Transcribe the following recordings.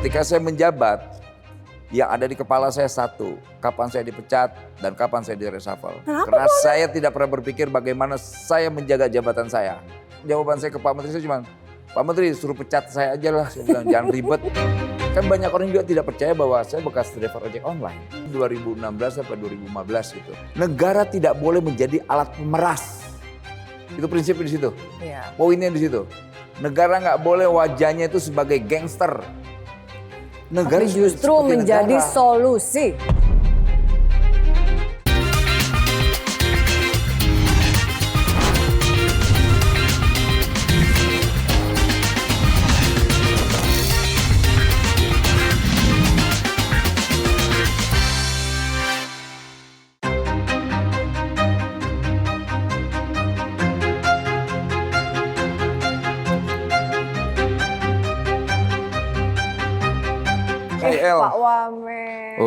ketika saya menjabat, yang ada di kepala saya satu, kapan saya dipecat dan kapan saya direshuffle. Karena saya tidak pernah berpikir bagaimana saya menjaga jabatan saya. Jawaban saya ke Pak Menteri saya cuma, Pak Menteri suruh pecat saya aja lah, saya bilang jangan ribet. Kan banyak orang juga tidak percaya bahwa saya bekas driver ojek online. 2016 sampai 2015 gitu. Negara tidak boleh menjadi alat pemeras. Itu prinsipnya di situ. Iya. Poinnya di situ. Negara nggak boleh wajahnya itu sebagai gangster. Negara Tapi justru menjadi negara. solusi. Pak Wamen.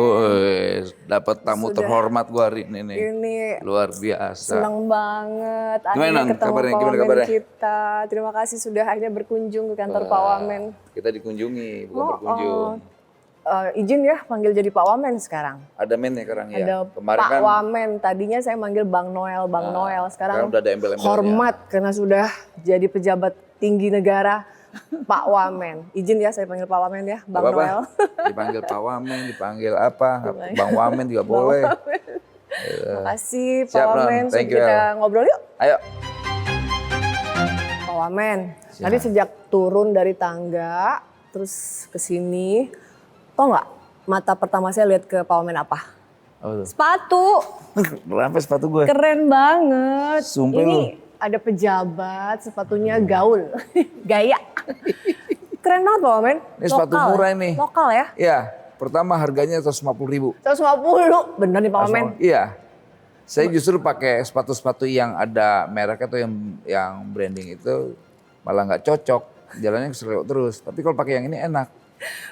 Dapat tamu Sudah. terhormat gua hari ini nih. Ini Luar biasa. senang banget Gimana, akhirnya ketemu kabarnya? Pak Gimana Wamen kabarnya? kita. Terima kasih sudah akhirnya berkunjung ke kantor Pak Wamen. Kita dikunjungi, bukan berkunjung. Izin ya panggil jadi Pak Wamen sekarang. Ada men ya sekarang ya. Ada Kemarin Pak kan Wamen. Tadinya saya manggil Bang Noel, Bang Noel. sekarang Sekarang udah ada embel-embelnya. hormat karena sudah jadi pejabat tinggi negara. Pak Wamen. Izin ya saya panggil Pak Wamen ya, Bang Gak apa-apa. Noel. Dipanggil Pak Wamen, dipanggil apa, Bang Wamen juga boleh. Makasih Pak Siap, Non. Wamen. Thank you, Kita El. ngobrol yuk. Ayo. Pak Wamen, Siap. tadi sejak turun dari tangga, terus ke sini, tau nggak mata pertama saya lihat ke Pak Wamen apa? Oh, Sepatu, kenapa sepatu gue? keren banget. Sumpah Ini lu. ada pejabat, sepatunya gaul, gaya. Keren banget Pak Wamen. Ini sepatu Lokal murah ya? ini. Lokal ya? Iya, pertama harganya 150.000. 150, bener nih Pak Wamen. Iya. Saya justru pakai sepatu-sepatu yang ada merek atau yang branding itu malah nggak cocok. Jalannya keseleo terus. Tapi kalau pakai yang ini enak.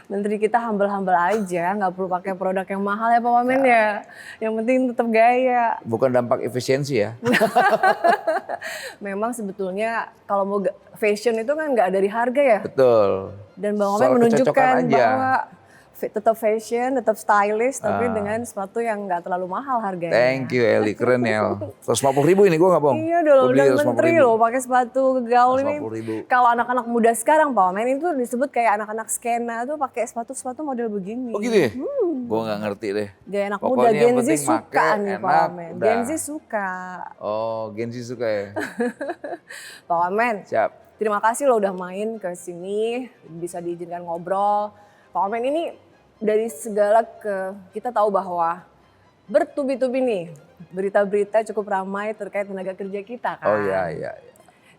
Menteri kita humble-humble aja, nggak perlu pakai produk yang mahal ya Pak Wamen ya. Yang penting tetap gaya. Bukan dampak efisiensi ya. Memang sebetulnya kalau mau fashion itu kan nggak dari harga ya. Betul. Dan Bang Wamen Soal menunjukkan kecocokan aja. bahwa tetap fashion, tetap stylish, tapi Ah. dengan sepatu yang nggak terlalu mahal harganya. Thank you Eli, keren El. 150.000 ini gue nggak bohong. Iya Gua dong, beli udah menteri 150.000. loh pakai sepatu gaul ini. 150.000. Kalau anak-anak muda sekarang Pak Wamen itu disebut kayak anak-anak skena tuh pakai sepatu-sepatu model begini. Oh gitu ya? Gue nggak ngerti deh. Gaya anak Pokoknya muda, yang Gen Z penting suka make, nih Pak enak, Wamen. udah. Gen Z suka. Oh, Gen Z suka ya? Pak Wamen, Siap. terima kasih lo udah main ke sini, bisa diizinkan ngobrol. Pak Wamen ini dari segala kita tahu bahwa bertubi-tubi nih berita-berita cukup ramai terkait tenaga kerja kita kan. Oh iya, iya.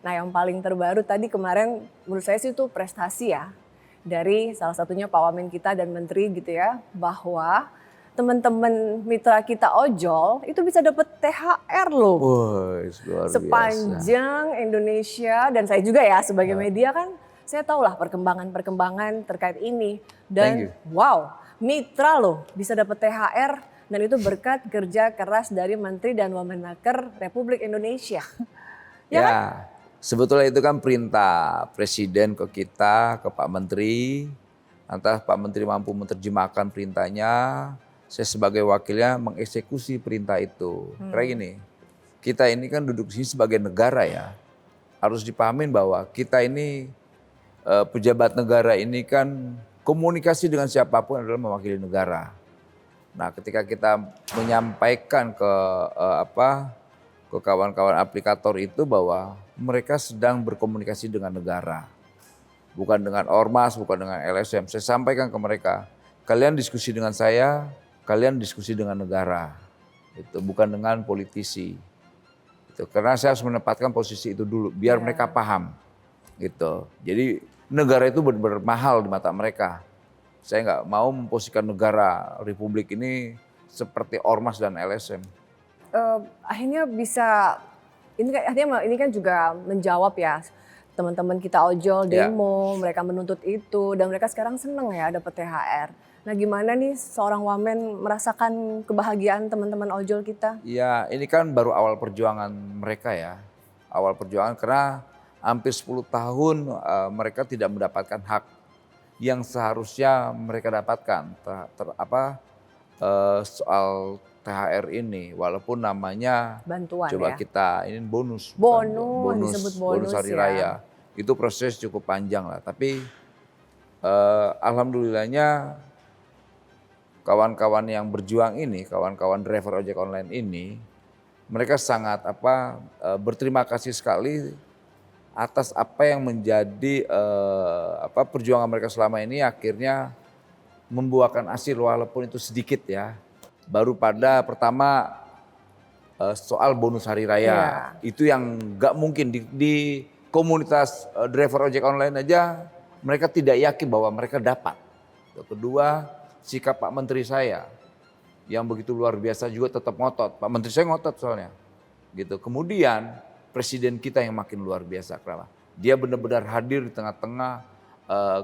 Nah yang paling terbaru tadi kemarin menurut saya sih itu prestasi ya. Dari salah satunya Pak Wamen kita dan Menteri gitu ya. Bahwa teman-teman mitra kita ojol itu bisa dapat THR loh. Wah, luar biasa. Sepanjang Indonesia dan saya juga ya sebagai media kan saya tahu lah perkembangan terkait ini. Dan wow, mitra loh bisa dapat THR dan itu berkat kerja keras dari Menteri dan Wamenaker Republik Indonesia. Ya, kan? sebetulnya itu kan perintah Presiden ke kita, ke Pak Menteri. Entah Pak Menteri mampu menerjemahkan perintahnya, saya sebagai wakilnya mengeksekusi perintah itu. Karena gini, kita ini kan duduk di sini sebagai negara ya. Harus dipahamin bahwa kita ini pejabat negara ini kan komunikasi dengan siapapun adalah mewakili negara. Nah, ketika kita menyampaikan ke kawan-kawan aplikator itu bahwa mereka sedang berkomunikasi dengan negara. Bukan dengan ormas, bukan dengan LSM. Saya sampaikan ke mereka, kalian diskusi dengan saya, kalian diskusi dengan negara. Itu bukan dengan politisi. Itu karena saya harus menempatkan posisi itu dulu biar mereka paham. Gitu. Jadi negara itu benar-benar mahal di mata mereka. Saya nggak mau memposisikan negara Republik ini seperti ormas dan LSM. Akhirnya bisa ini kan juga menjawab ya teman-teman kita ojol demo, mereka menuntut itu dan mereka sekarang seneng ya dapat THR. Nah gimana nih seorang Wamen merasakan kebahagiaan teman-teman ojol kita? Ya ini kan baru awal perjuangan mereka ya. Awal perjuangan karena hampir 10 tahun mereka tidak mendapatkan hak. yang seharusnya mereka dapatkan soal THR ini, walaupun namanya Bantuan coba ya. kita ini bonus, bukan Bonus, disebut bonus bonus hari ya. raya. Itu proses cukup panjang lah, tapi alhamdulillahnya kawan-kawan yang berjuang ini, kawan-kawan driver ojek online ini, mereka sangat berterima kasih sekali atas apa yang menjadi perjuangan mereka selama ini akhirnya membuahkan hasil walaupun itu sedikit ya. Baru pada pertama soal bonus hari raya. Iya. Itu yang nggak mungkin di komunitas driver ojek online aja mereka tidak yakin bahwa mereka dapat. Kedua, sikap Pak Menteri saya yang begitu luar biasa juga tetap ngotot. Pak Menteri saya ngotot soalnya. Gitu. Kemudian presiden kita yang makin luar biasa, kenapa? Dia benar-benar hadir di tengah-tengah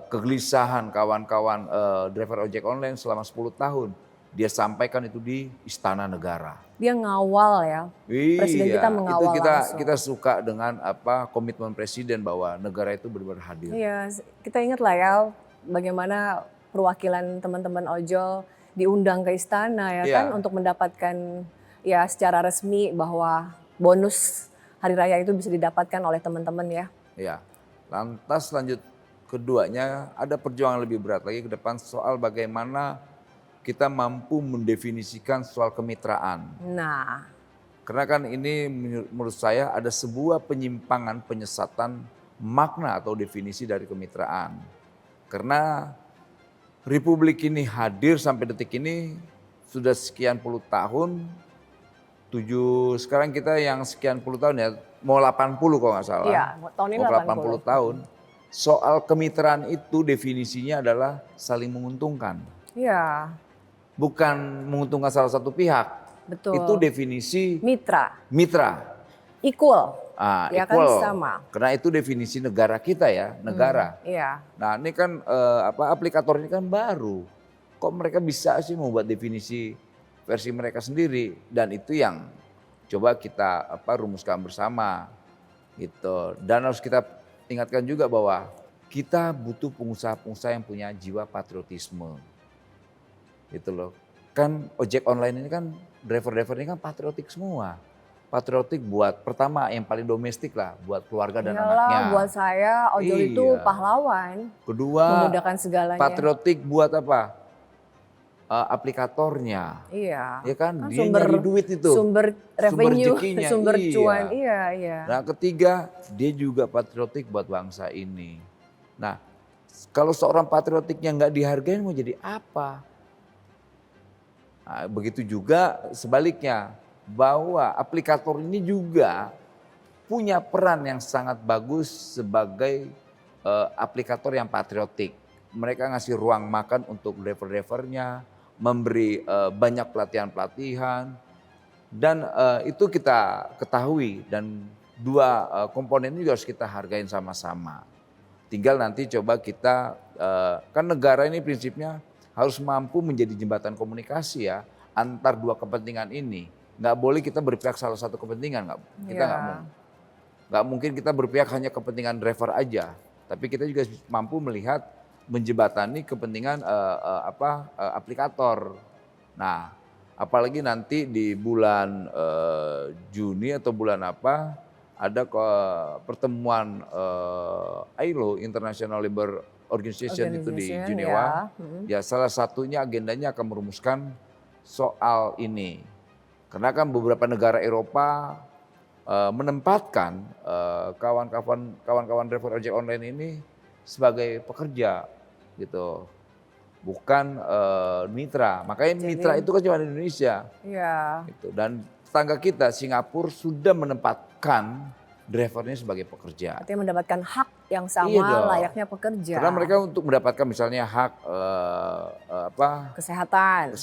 kegelisahan kawan-kawan driver ojek online selama 10 tahun. Dia sampaikan itu di Istana Negara. Dia ngawal ya. Presiden kita mengawal itu langsung. kita suka dengan komitmen presiden bahwa negara itu benar-benar hadir. Iya, kita ingat lah ya bagaimana perwakilan teman-teman ojol diundang ke istana ya kan untuk mendapatkan ya secara resmi bahwa bonus hari raya itu bisa didapatkan oleh teman-teman ya. Ya, lantas lanjut keduanya ada perjuangan lebih berat lagi ke depan soal bagaimana kita mampu mendefinisikan soal kemitraan. Nah, karena kan ini menurut saya ada sebuah penyimpangan, penyesatan makna atau definisi dari kemitraan. Karena Republik ini hadir sampai detik ini sudah sekian puluh tahun, sekarang kita yang sekian puluh tahun ya, mau 80 kalau nggak salah. iya, tahun ini mau 80. 80 tahun. Soal kemitraan itu definisinya adalah saling menguntungkan. Iya, Bukan menguntungkan salah satu pihak. betul. Itu definisi Mitra, mitra. equal. Ya kan, Equal. sama. Karena itu definisi negara kita ya, negara. Iya. Nah ini kan aplikator ini kan baru. Kok mereka bisa sih membuat definisi versi mereka sendiri, dan itu yang coba kita rumuskan bersama gitu. Dan harus kita ingatkan juga bahwa kita butuh pengusaha-pengusaha yang punya jiwa patriotisme. Gitu loh. Kan ojek online ini kan driver-driver ini kan patriotik semua. Patriotik buat pertama yang paling domestik lah, buat keluarga dan Iyalah, anaknya. buat saya ojol itu Iya. pahlawan. Kedua, Memudahkan segalanya. patriotik buat apa? Aplikatornya. Iya. Ya kan, dia sumber nyari duit itu. Sumber revenue, rezekinya, sumber iya. cuan. Iya, iya. Nah ketiga, dia juga patriotik buat bangsa ini. Nah kalau seorang patriotiknya nggak dihargain mau jadi apa? Nah, begitu juga sebaliknya, bahwa aplikator ini juga punya peran yang sangat bagus sebagai aplikator yang patriotik. Mereka ngasih ruang makan untuk driver-drivernya, memberi banyak pelatihan-pelatihan, dan itu kita ketahui, dan dua komponen ini juga harus kita hargain sama-sama. Tinggal nanti coba kita, kan negara ini prinsipnya harus mampu menjadi jembatan komunikasi ya antar dua kepentingan ini. Nggak boleh kita berpihak salah satu kepentingan, kita nggak mungkin kita berpihak hanya kepentingan driver aja, tapi kita juga mampu melihat menjembatani kepentingan aplikator. Nah, apalagi nanti di bulan Juni atau bulan apa ada pertemuan ILO International Labour Organization itu di Jenewa. Ya salah satunya agendanya akan merumuskan soal ini. Karena kan beberapa negara Eropa menempatkan kawan-kawan driver ojek online ini sebagai pekerja gitu. Bukan mitra. Makanya mitra itu kan cuma di Indonesia. Iya. Gitu. Dan tetangga kita Singapura sudah menempatkan driver ini sebagai pekerja. Artinya mendapatkan hak yang sama layaknya pekerja. Karena mereka untuk mendapatkan misalnya hak kesehatan,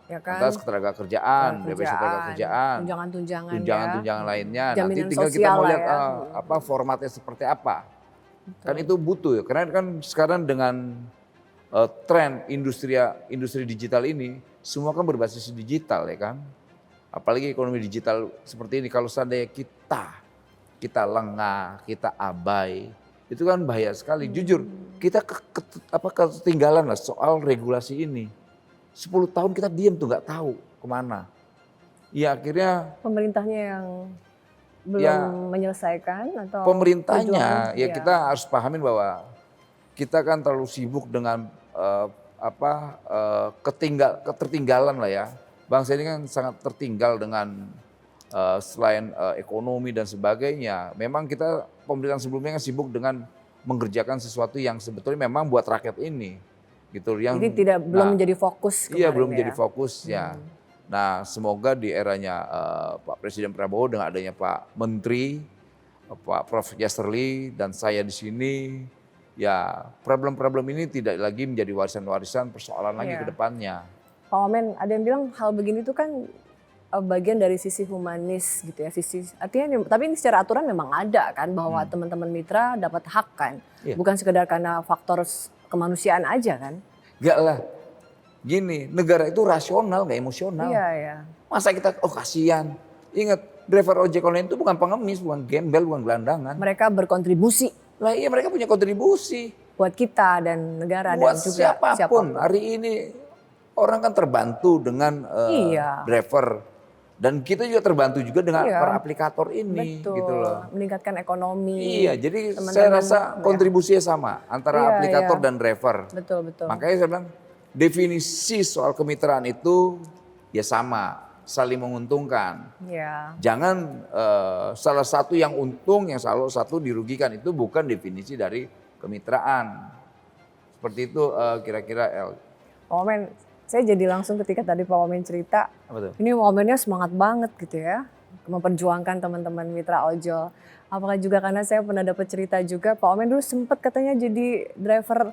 ya kan? Atas ketenagakerjaan, BPJS ketenagakerjaan, tunjangan-tunjangan lainnya. Nanti tinggal kita mau lihat formatnya seperti apa. Betul. Kan itu butuh ya. Karena kan sekarang dengan tren industri digital ini semua kan berbasis digital ya kan. Apalagi ekonomi digital seperti ini, kalau seandainya kita lengah, kita abai, Itu kan bahaya sekali. Jujur, kita ketinggalan lah soal regulasi ini. 10 tahun kita diam tuh nggak tahu kemana. Ya akhirnya Pemerintahnya yang belum Ya, menyelesaikan atau pemerintahnya perjuangan? ya kita harus pahamin bahwa kita kan terlalu sibuk dengan ketertinggalan lah ya. Bangsa ini kan sangat tertinggal dengan selain ekonomi dan sebagainya. Memang kita pemerintahan sebelumnya kan sibuk dengan mengerjakan sesuatu yang sebetulnya memang buat rakyat ini, gitu. Jadi belum menjadi fokus Iya, kemarin belum ya? menjadi fokus ya. Nah, semoga di eranya Pak Presiden Prabowo dengan adanya Pak Menteri, Pak Prof. Yasterli dan saya di sini, ya problem-problem ini tidak lagi menjadi warisan-warisan persoalan lagi Iya. ke depannya. Pak Wamen, ada yang bilang hal begini tuh kan bagian dari sisi humanis gitu ya, artinya tapi ini secara aturan memang ada kan bahwa teman-teman mitra dapat hak kan, Iya. bukan sekedar karena faktor kemanusiaan aja kan? Enggak lah, gini, negara itu rasional nggak emosional. Iya ya. Masa kita, oh kasihan. Ingat, driver ojek online itu bukan pengemis, bukan gembel, bukan gelandangan. Mereka berkontribusi Lah iya mereka punya kontribusi. buat kita dan negara Buat dan juga siapapun. Hari ini orang kan terbantu dengan Iya. driver. Dan kita juga terbantu juga dengan Iya. para aplikator ini Betul, gitu loh. meningkatkan ekonomi. Iya, jadi saya Teman-teman, rasa ya. kontribusinya sama antara Iya, aplikator iya. dan driver. Betul betul. Makanya saya bilang definisi soal kemitraan itu ya sama, saling menguntungkan. Ya. Jangan salah satu yang untung, yang salah satu dirugikan. Itu bukan definisi dari kemitraan. Seperti itu kira-kira El. Pak Wamen, saya jadi langsung ketika tadi Pak Wamen cerita, Apa tuh? ini Wamennya semangat banget gitu ya, memperjuangkan teman-teman mitra ojol. Apakah juga karena saya pernah dapat cerita juga, Pak Wamen dulu sempat katanya jadi driver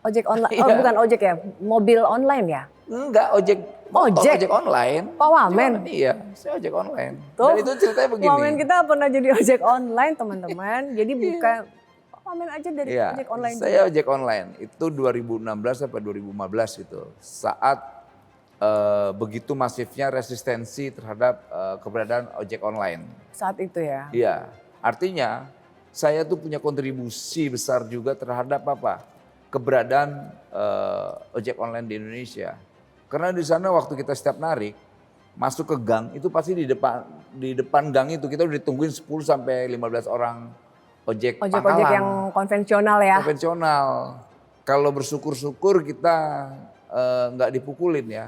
ojek online, oh Iya. bukan ojek ya, mobil online ya? Enggak, ojek motor, Ojek? ojek online. Pak Wamen? Iya, saya ojek online. Tuh, Dan itu ceritanya begini. Pak Wamen kita pernah jadi ojek online teman-teman, jadi bukan Pak Wamen aja dari Iya, ojek online. saya ojek online. Itu 2016 sampai 2015 gitu. Saat begitu masifnya resistensi terhadap keberadaan ojek online. Saat itu ya? Iya, artinya saya tuh punya kontribusi besar juga terhadap apa? Keberadaan ojek online di Indonesia. Karena di sana waktu kita setiap narik masuk ke gang itu pasti di depan gang itu kita udah ditungguin 10 sampai 15 orang ojek Ojek-ojek pangkalan. yang konvensional ya? Konvensional. Kalau bersyukur-syukur kita nggak dipukulin ya.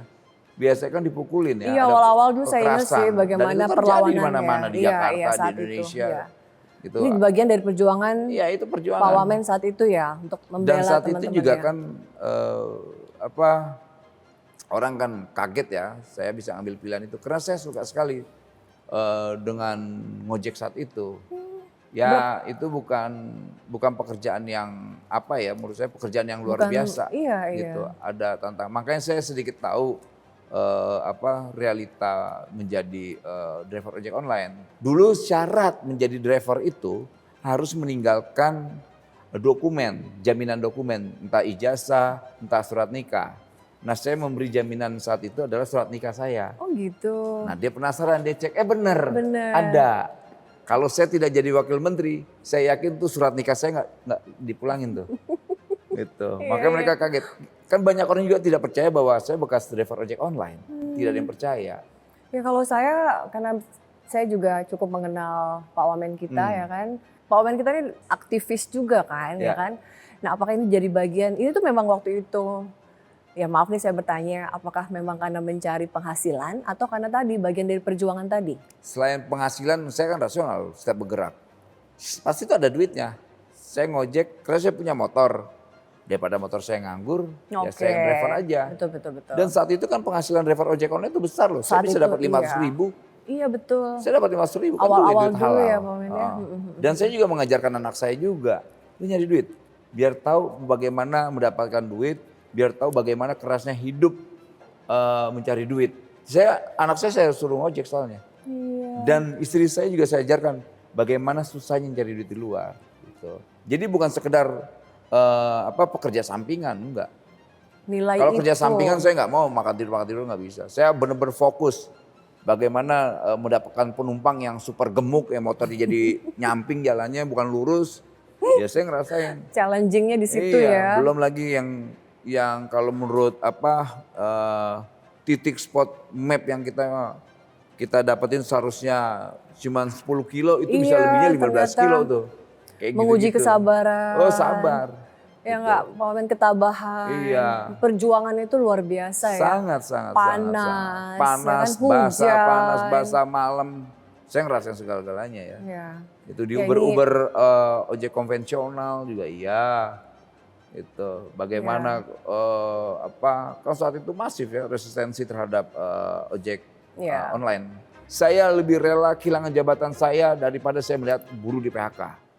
Biasanya kan dipukulin ya. Iya, ada awal-awal dulu saya ingat kekerasan. sih Dan bagaimana itu terjadi perlawanannya. di mana-mana di Iya, Jakarta, iya, di saat itu, Indonesia. iya. Gitu. Ini bagian dari perjuangan Iya, itu Pak perjuangan. Wamen saat itu ya untuk Dan membela saat teman-teman itu juga ya. kan orang kan kaget ya, saya bisa ambil pilihan itu karena saya suka sekali dengan ngojek saat itu. Ya itu bukan pekerjaan yang apa ya, menurut saya pekerjaan yang luar Bukan- biasa. iya, gitu. iya. Ada tantangan. Makanya saya sedikit tahu realita menjadi driver ojek online. Dulu syarat menjadi driver itu harus meninggalkan dokumen, jaminan dokumen, entah ijazah, entah surat nikah. Nah saya memberi jaminan saat itu adalah surat nikah saya. Oh gitu. Nah dia penasaran, dia cek, bener, Bener. ada. Kalau saya tidak jadi wakil menteri, saya yakin tuh surat nikah saya nggak dipulangin tuh. Gitu. Makanya mereka kaget. Kan banyak orang juga tidak percaya bahwa saya bekas driver ojek online. Tidak ada yang percaya. Ya kalau saya, karena saya juga cukup mengenal Pak Wamen kita ya kan. Pak Wamen kita ini aktivis juga kan ya Ya. kan. Nah apakah ini jadi bagian, ini tuh memang waktu itu, ya maaf nih saya bertanya, apakah memang karena mencari penghasilan atau karena tadi bagian dari perjuangan tadi? Selain penghasilan, saya kan rasional setiap bergerak. Pasti itu ada duitnya. Saya ngojek, karena saya punya motor. Daripada motor saya nganggur, ya saya yang driver aja. Betul, betul, betul. Dan saat itu kan penghasilan driver ojek online itu besar loh. Saat Saya bisa itu, dapat 500 ribu. Iya betul. Saya dapat 500 ribu kan Awal-awal duit dulu halal. ya, Pak Wamen ya. Dan saya juga mengajarkan anak saya juga, lu nyari duit. Biar tahu bagaimana mendapatkan duit, biar tahu bagaimana kerasnya hidup mencari duit. Anak saya suruh ngojek soalnya. Iya. Dan istri saya juga saya ajarkan bagaimana susahnya mencari duit di luar. Gitu. Jadi bukan sekedar pekerja sampingan, enggak. Nilai Kalau itu. kerja sampingan saya nggak mau makan tidur nggak bisa. Saya benar-benar fokus bagaimana mendapatkan penumpang yang super gemuk, yang motornya jadi nyamping jalannya bukan lurus. Ya saya ngerasain. Challengingnya di situ Iya, ya. belum lagi yang kalau menurut titik spot map yang kita dapetin seharusnya cuma 10 kilo itu bisa lebihnya Iya, 15 ternyata kilo tuh. Kayak menguji gitu-gitu. kesabaran. Oh sabar. Ya Gitu. enggak, Pak Wamen, ketabahan. Iya. Perjuangan itu luar biasa ya. Sangat, sangat, sangat, sangat. Panas, Panas, ya kan, panas, hujan. basah malam. Saya ngerasain segala-galanya ya. Ya. Itu di Ya, ini- Uber-Uber ojek konvensional juga iya. Itu bagaimana kan saat itu masif ya resistensi terhadap ojek Ya. online. Saya lebih rela kehilangan jabatan saya daripada saya melihat buruh di PHK.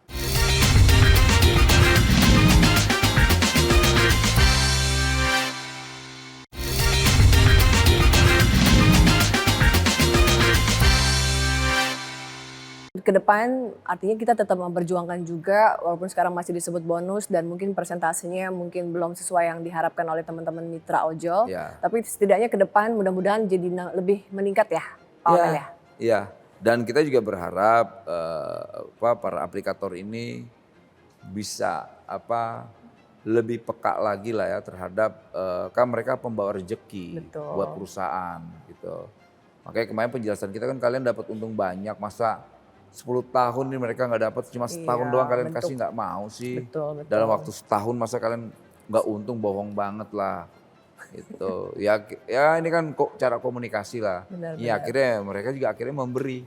Ke depan artinya kita tetap memperjuangkan juga walaupun sekarang masih disebut bonus dan mungkin persentasenya mungkin belum sesuai yang diharapkan oleh teman-teman mitra ojol. Ya. Tapi setidaknya ke depan mudah-mudahan jadi lebih meningkat ya Pak Wamen ya. Iya. Dan kita juga berharap para aplikator ini bisa lebih peka lagi lah ya terhadap kan mereka pembawa rezeki Betul. buat perusahaan gitu. Makanya kemarin penjelasan kita kan kalian dapat untung banyak, masa 10 tahun nih mereka nggak dapat, cuma setahun Iya, doang kalian bentuk. kasih, nggak mau sih. Betul. Dalam waktu setahun masa kalian nggak untung, bohong banget lah. Gitu. Ya ini kan cara komunikasi lah. Benar, Ya benar. akhirnya mereka juga akhirnya memberi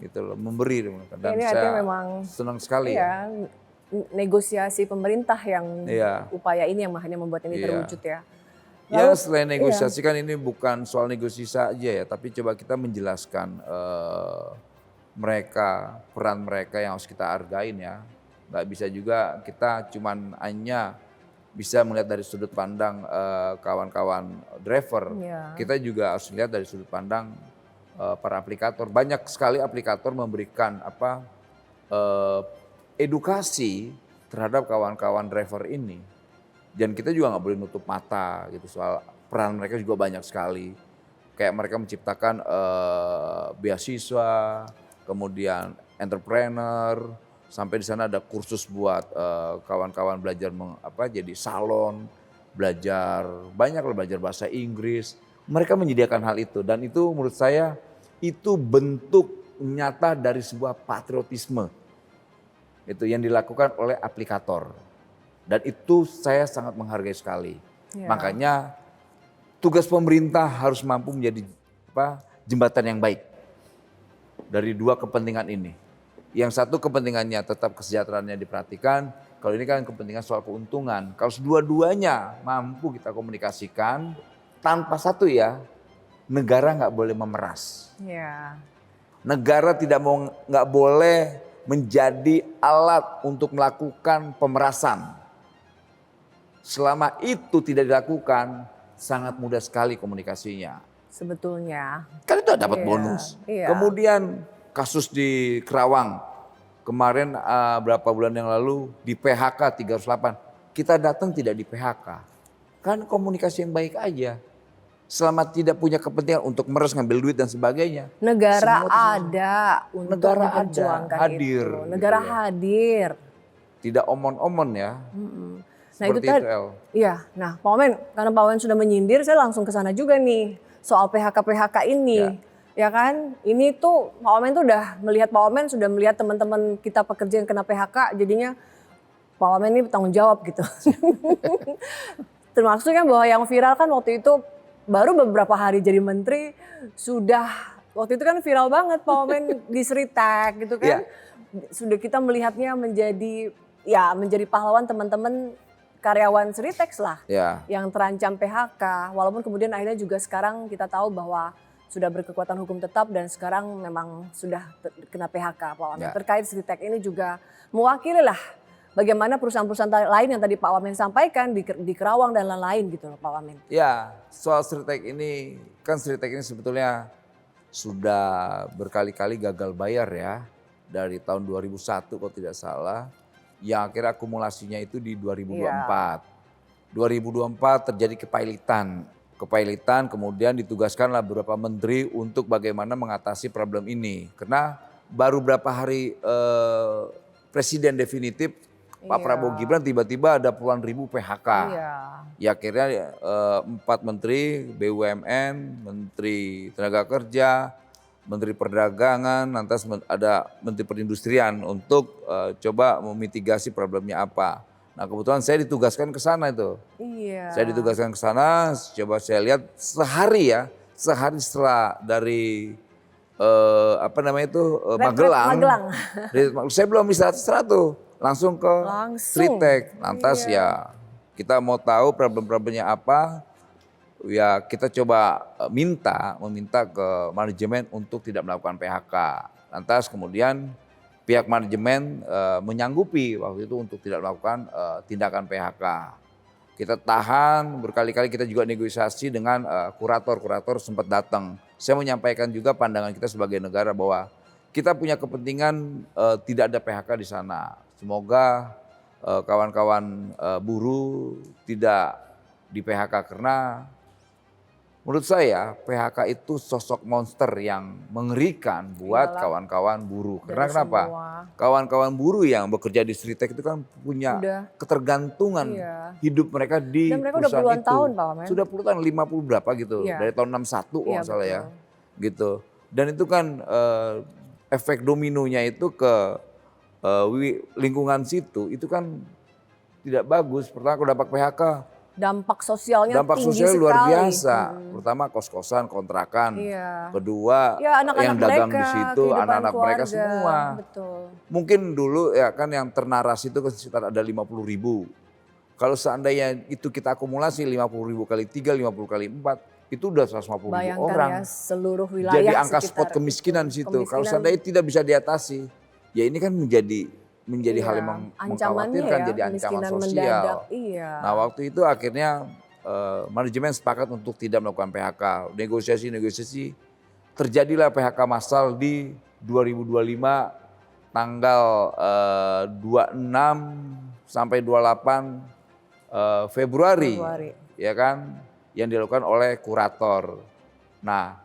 gitu loh, memberi. Dan Ini saya artinya memang senang sekali ya. ya negosiasi pemerintah yang Iya. upaya ini yang makanya membuat ini Iya. terwujud ya. Ya Lalu- selain negosiasi kan ini bukan soal negosiasi saja ya, tapi coba kita menjelaskan peran mereka yang harus kita hargain ya. Nggak bisa juga kita cuman hanya bisa melihat dari sudut pandang kawan-kawan driver. Iya. Kita juga harus lihat dari sudut pandang para aplikator. Banyak sekali aplikator memberikan edukasi terhadap kawan-kawan driver ini. Dan kita juga nggak boleh nutup mata gitu soal peran mereka juga banyak sekali. Kayak mereka menciptakan beasiswa, kemudian entrepreneur, sampai di sana ada kursus buat kawan-kawan belajar jadi salon, belajar bahasa Inggris. Mereka menyediakan hal itu dan itu menurut saya itu bentuk nyata dari sebuah patriotisme. Itu yang dilakukan oleh aplikator. Dan itu saya sangat menghargai sekali. Ya. Makanya tugas pemerintah harus mampu menjadi jembatan yang baik dari dua kepentingan ini. Yang satu kepentingannya tetap kesejahteraannya diperhatikan. Kalau ini kan kepentingan soal keuntungan. Kalau dua-duanya mampu kita komunikasikan tanpa satu ya, negara nggak boleh memeras. Ya. Negara nggak boleh menjadi alat untuk melakukan pemerasan. Selama itu tidak dilakukan, sangat mudah sekali komunikasinya. Sebetulnya. Kan itu dapat Iya, bonus. iya. Kemudian kasus di Kerawang, kemarin berapa bulan yang lalu di PHK 308. Kita datang tidak di PHK. Kan komunikasi yang baik aja. Selama tidak punya kepentingan untuk meres ngambil duit dan sebagainya. Negara semua itu ada untuk Negara ada, memperjuangkan hadir, itu. gitu Negara ya. hadir. Tidak omon-omon ya. Nah itu Seperti tadi, itu El. iya. Nah Pak Wamen, karena Pak Wamen sudah menyindir, saya langsung ke sana juga nih soal PHK ini. Ya kan, ini tuh Pak Wamen tuh udah melihat, Pak Wamen sudah melihat teman-teman kita pekerja yang kena PHK, jadinya Pak Wamen ini bertanggung jawab gitu. Termasuk kan bahwa yang viral kan waktu itu baru beberapa hari jadi menteri sudah, waktu itu kan viral banget Pak Wamen di Sritek gitu kan. Iya. Sudah kita melihatnya menjadi pahlawan teman-teman karyawan Sritex lah Ya. yang terancam PHK. Walaupun kemudian akhirnya juga sekarang kita tahu bahwa sudah berkekuatan hukum tetap dan sekarang memang sudah kena PHK Pak Wamen. Ya. Terkait Sritex ini juga mewakili lah bagaimana perusahaan-perusahaan lain yang tadi Pak Wamen sampaikan di Kerawang dan lain-lain gitu loh Pak Wamen. Ya, soal Sritek ini, kan Sritek ini sebetulnya sudah berkali-kali gagal bayar ya. Dari tahun 2001 kalau tidak salah. Yang akhirnya akumulasinya itu di 2024. 2024 terjadi kepailitan kemudian ditugaskanlah beberapa menteri untuk bagaimana mengatasi problem ini. Karena baru berapa hari presiden definitif Pak Prabowo Gibran tiba-tiba ada puluhan ribu PHK. Iya. Ya akhirnya 4 menteri BUMN, Menteri Tenaga Kerja, Menteri Perdagangan, lantas ada Menteri Perindustrian untuk coba memitigasi problemnya apa. Nah kebetulan saya ditugaskan ke sana itu. Iya. Saya ditugaskan ke sana, coba saya lihat sehari setelah dari Magelang. Saya belum bisa istirahat tuh, langsung ke Tritek. Lantas ya kita mau tahu problem-problemnya apa, ya kita coba meminta ke manajemen untuk tidak melakukan PHK. Lantas kemudian pihak manajemen menyanggupi waktu itu untuk tidak melakukan tindakan PHK. Kita tahan, berkali-kali kita juga negosiasi dengan kurator sempat datang. Saya menyampaikan juga pandangan kita sebagai negara bahwa kita punya kepentingan tidak ada PHK di sana. Semoga kawan-kawan buruh tidak di PHK karena menurut saya PHK itu sosok monster yang mengerikan buat kawan-kawan buruh. Karena kenapa? Kawan-kawan buruh yang bekerja di Stritek itu kan punya ketergantungan hidup mereka di dan mereka perusahaan udah puluhan itu. tahun, Pak Wamen. Sudah puluhan tahun, 50 berapa gitu. Dari tahun 61 kalau nggak salah ya. Gitu. Dan itu kan efek dominonya itu ke lingkungan situ itu kan tidak bagus. Pertama kalau dapat PHK, dampak sosialnya dampak tinggi sosial luar sekali. biasa. Pertama kos-kosan, kontrakan. Kedua anak-anak yang dagang mereka, di situ, anak-anak mereka semua. Betul. Mungkin dulu ya kan yang ternarasi itu kan sekitar ada 50.000. Kalau seandainya itu kita akumulasi 50.000 kali 3, 50 kali 4, itu udah 150.000 Bayangkan orang. Ya, seluruh wilayah jadi angka sekitar spot kemiskinan di situ. Kalau seandainya tidak bisa diatasi, ya ini kan menjadi hal yang mengkhawatirkan, jadi ancaman sosial. Nah waktu itu akhirnya manajemen sepakat untuk tidak melakukan PHK. Negosiasi, terjadilah PHK massal di 2025 tanggal 26 sampai 28 Februari. Ya kan, yang dilakukan oleh kurator. Nah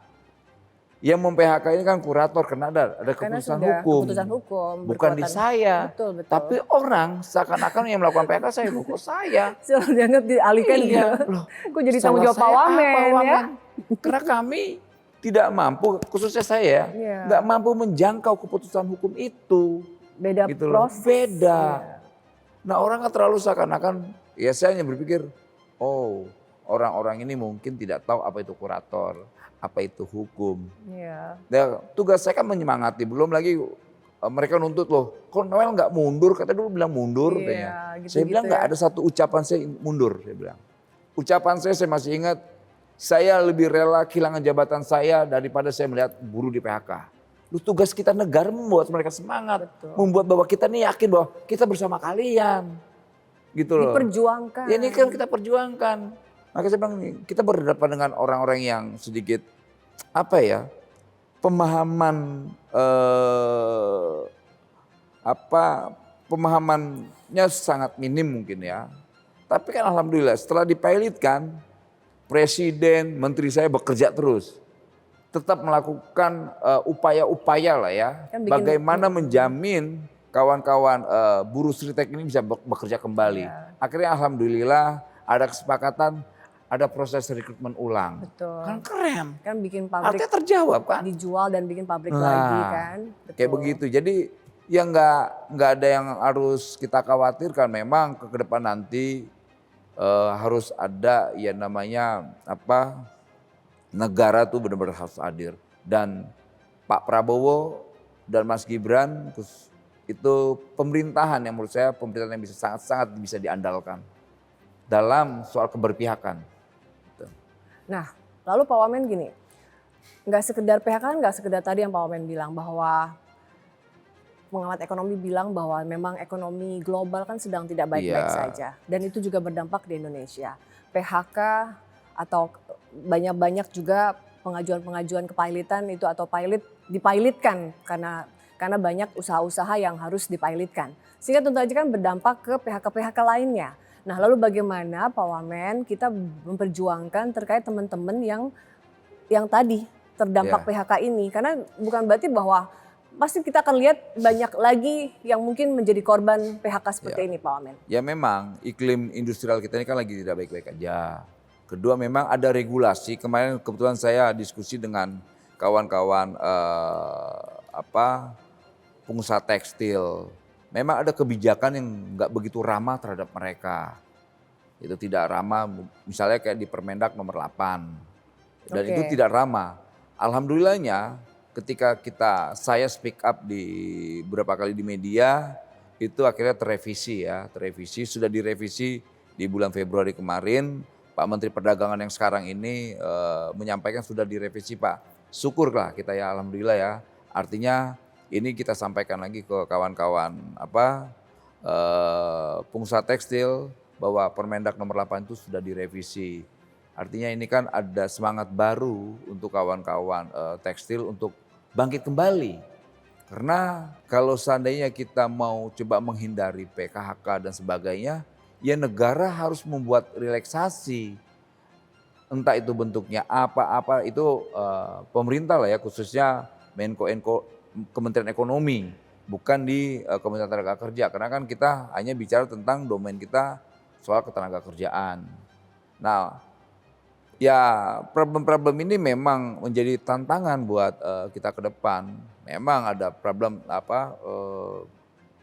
yang mem-PHK ini kan kurator karena ada keputusan hukum. Bukan di saya. Betul. Tapi orang seakan-akan yang melakukan PHK saya, kok saya. Selalu dianggap dialihkan gitu. Kok jadi tanggung jawab Pak Wamen ya? Karena kami tidak mampu, khususnya saya, nggak mampu menjangkau keputusan hukum itu. Beda gitu proses. Beda. Nah orang kan terlalu seakan-akan, ya saya hanya berpikir, oh orang-orang ini mungkin tidak tahu apa itu kurator, apa itu hukum. Nah, tugas saya kan menyemangati, belum lagi mereka nuntut loh, kok Noel nggak mundur, kata dulu bilang mundur. Saya bilang nggak ada satu ucapan saya mundur, saya bilang. Ucapan saya masih ingat, saya lebih rela kehilangan jabatan saya daripada saya melihat buruh di PHK. Tugas kita negara membuat mereka semangat, membuat bahwa kita nih yakin bahwa kita bersama kalian. Gitu loh. Diperjuangkan. Ya ini kan kita perjuangkan. Maka saya bilang kita berhadapan dengan orang-orang yang sedikit pemahaman pemahamannya sangat minim mungkin ya. Tapi kan alhamdulillah setelah dipilotkan, presiden, menteri saya bekerja terus. Tetap melakukan upaya-upaya lah ya. Bagaimana menjamin kawan-kawan buruh Stritek ini bisa bekerja kembali. Akhirnya alhamdulillah ada kesepakatan, ada proses rekrutmen ulang. Betul. Kan keren. Kan bikin pabrik. Artinya terjawab kan. Dijual dan bikin pabrik lagi kan. Betul. Kayak begitu. Jadi ya nggak ada yang harus kita khawatirkan. Memang ke depan nanti harus ada ya namanya negara tuh benar-benar harus hadir. Dan Pak Prabowo dan Mas Gibran itu pemerintahan yang menurut saya pemerintahan yang bisa sangat-sangat bisa diandalkan dalam soal keberpihakan. Nah, lalu Pak Wamen gini, nggak sekedar PHK, nggak sekedar tadi yang Pak Wamen bilang bahwa pengamat ekonomi bilang bahwa memang ekonomi global kan sedang tidak baik-baik saja, dan itu juga berdampak di Indonesia. PHK atau banyak juga pengajuan kepailitan itu atau dipilotkan karena banyak usaha-usaha yang harus dipilotkan. Sehingga tentu saja kan berdampak ke PHK lainnya. Nah lalu bagaimana Pak Wamen kita memperjuangkan terkait teman-teman yang tadi terdampak PHK ini. Karena bukan berarti bahwa pasti kita akan lihat banyak lagi yang mungkin menjadi korban PHK seperti Ya. ini Pak Wamen. Ya memang iklim industrial kita ini kan lagi tidak baik-baik aja. Kedua memang ada regulasi. Kemarin kebetulan saya diskusi dengan kawan-kawan pengusaha tekstil. Memang ada kebijakan yang nggak begitu ramah terhadap mereka. Itu tidak ramah, misalnya kayak di Permendak nomor 8. Dan Oke. itu tidak ramah. Alhamdulillahnya ketika saya speak up di beberapa kali di media, itu akhirnya terrevisi, sudah direvisi di bulan Februari kemarin. Pak Menteri Perdagangan yang sekarang ini menyampaikan sudah direvisi Pak. Syukurlah kita ya, alhamdulillah ya. Artinya ini kita sampaikan lagi ke kawan-kawan pengusaha tekstil bahwa Permendak nomor 8 itu sudah direvisi. Artinya ini kan ada semangat baru untuk kawan-kawan tekstil untuk bangkit kembali. Karena kalau seandainya kita mau coba menghindari PHK dan sebagainya, ya negara harus membuat relaksasi. Entah itu bentuknya apa-apa itu pemerintah lah ya, khususnya Kementerian Ekonomi, bukan di Kementerian Tenaga Kerja. Karena kan kita hanya bicara tentang domain kita soal ketenaga kerjaan. Nah, ya problem-problem ini memang menjadi tantangan buat kita ke depan. Memang ada problem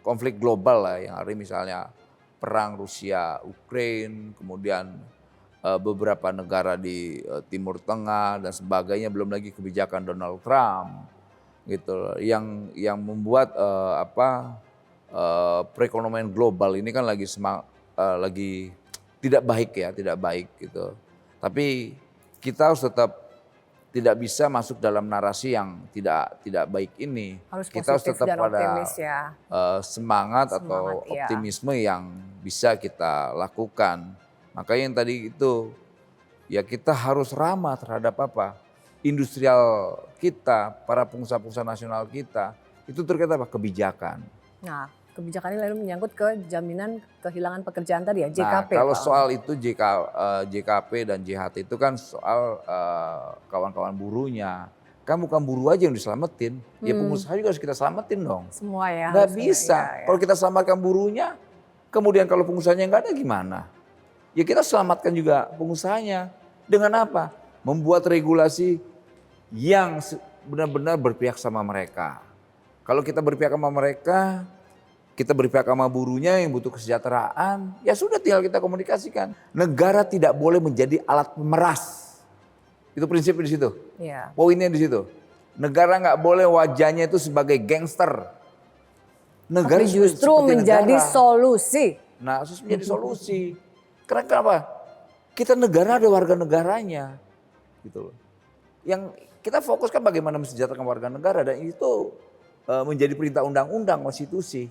konflik global lah yang hari misalnya perang Rusia Ukraina, kemudian beberapa negara di Timur Tengah dan sebagainya, belum lagi kebijakan Donald Trump gitu loh, yang membuat perekonomian global ini kan lagi tidak baik gitu. Tapi kita harus tetap tidak bisa masuk dalam narasi yang tidak baik ini. Harus Kita harus positif tetap dan pada optimis ya. semangat atau Semangat, iya. optimisme yang bisa kita lakukan. Makanya yang tadi itu ya kita harus ramah terhadap industrial kita, para pengusaha-pengusaha nasional kita. Itu terkait kebijakan. Nah, kebijakan ini lalu menyangkut ke jaminan kehilangan pekerjaan tadi ya, Nah, JKP. kalau Pak. soal itu JKP dan JHT itu kan soal kawan-kawan buruhnya. Kan bukan buruh aja yang diselamatin, ya pengusaha juga harus kita selamatin dong. Semua ya. Nggak harusnya, bisa. ya. Kalau kita selamatkan buruhnya, kemudian kalau pengusahanya nggak ada gimana? Ya kita selamatkan juga pengusahanya. Dengan apa? Membuat regulasi yang benar-benar berpihak sama mereka. Kalau kita berpihak sama mereka, kita berpihak sama buruhnya yang butuh kesejahteraan, ya sudah tinggal kita komunikasikan. Negara tidak boleh menjadi alat pemeras. Itu prinsipnya di situ. Iya. Poinnya di situ. Negara nggak boleh wajahnya itu sebagai gangster. Negara Tapi justru seperti menjadi negara. solusi. Nah, harus menjadi solusi. Karena kenapa? Kita negara ada warga negaranya, gitu loh. Yang kita fokuskan bagaimana mensejahterakan warga negara, dan itu menjadi perintah undang-undang konstitusi.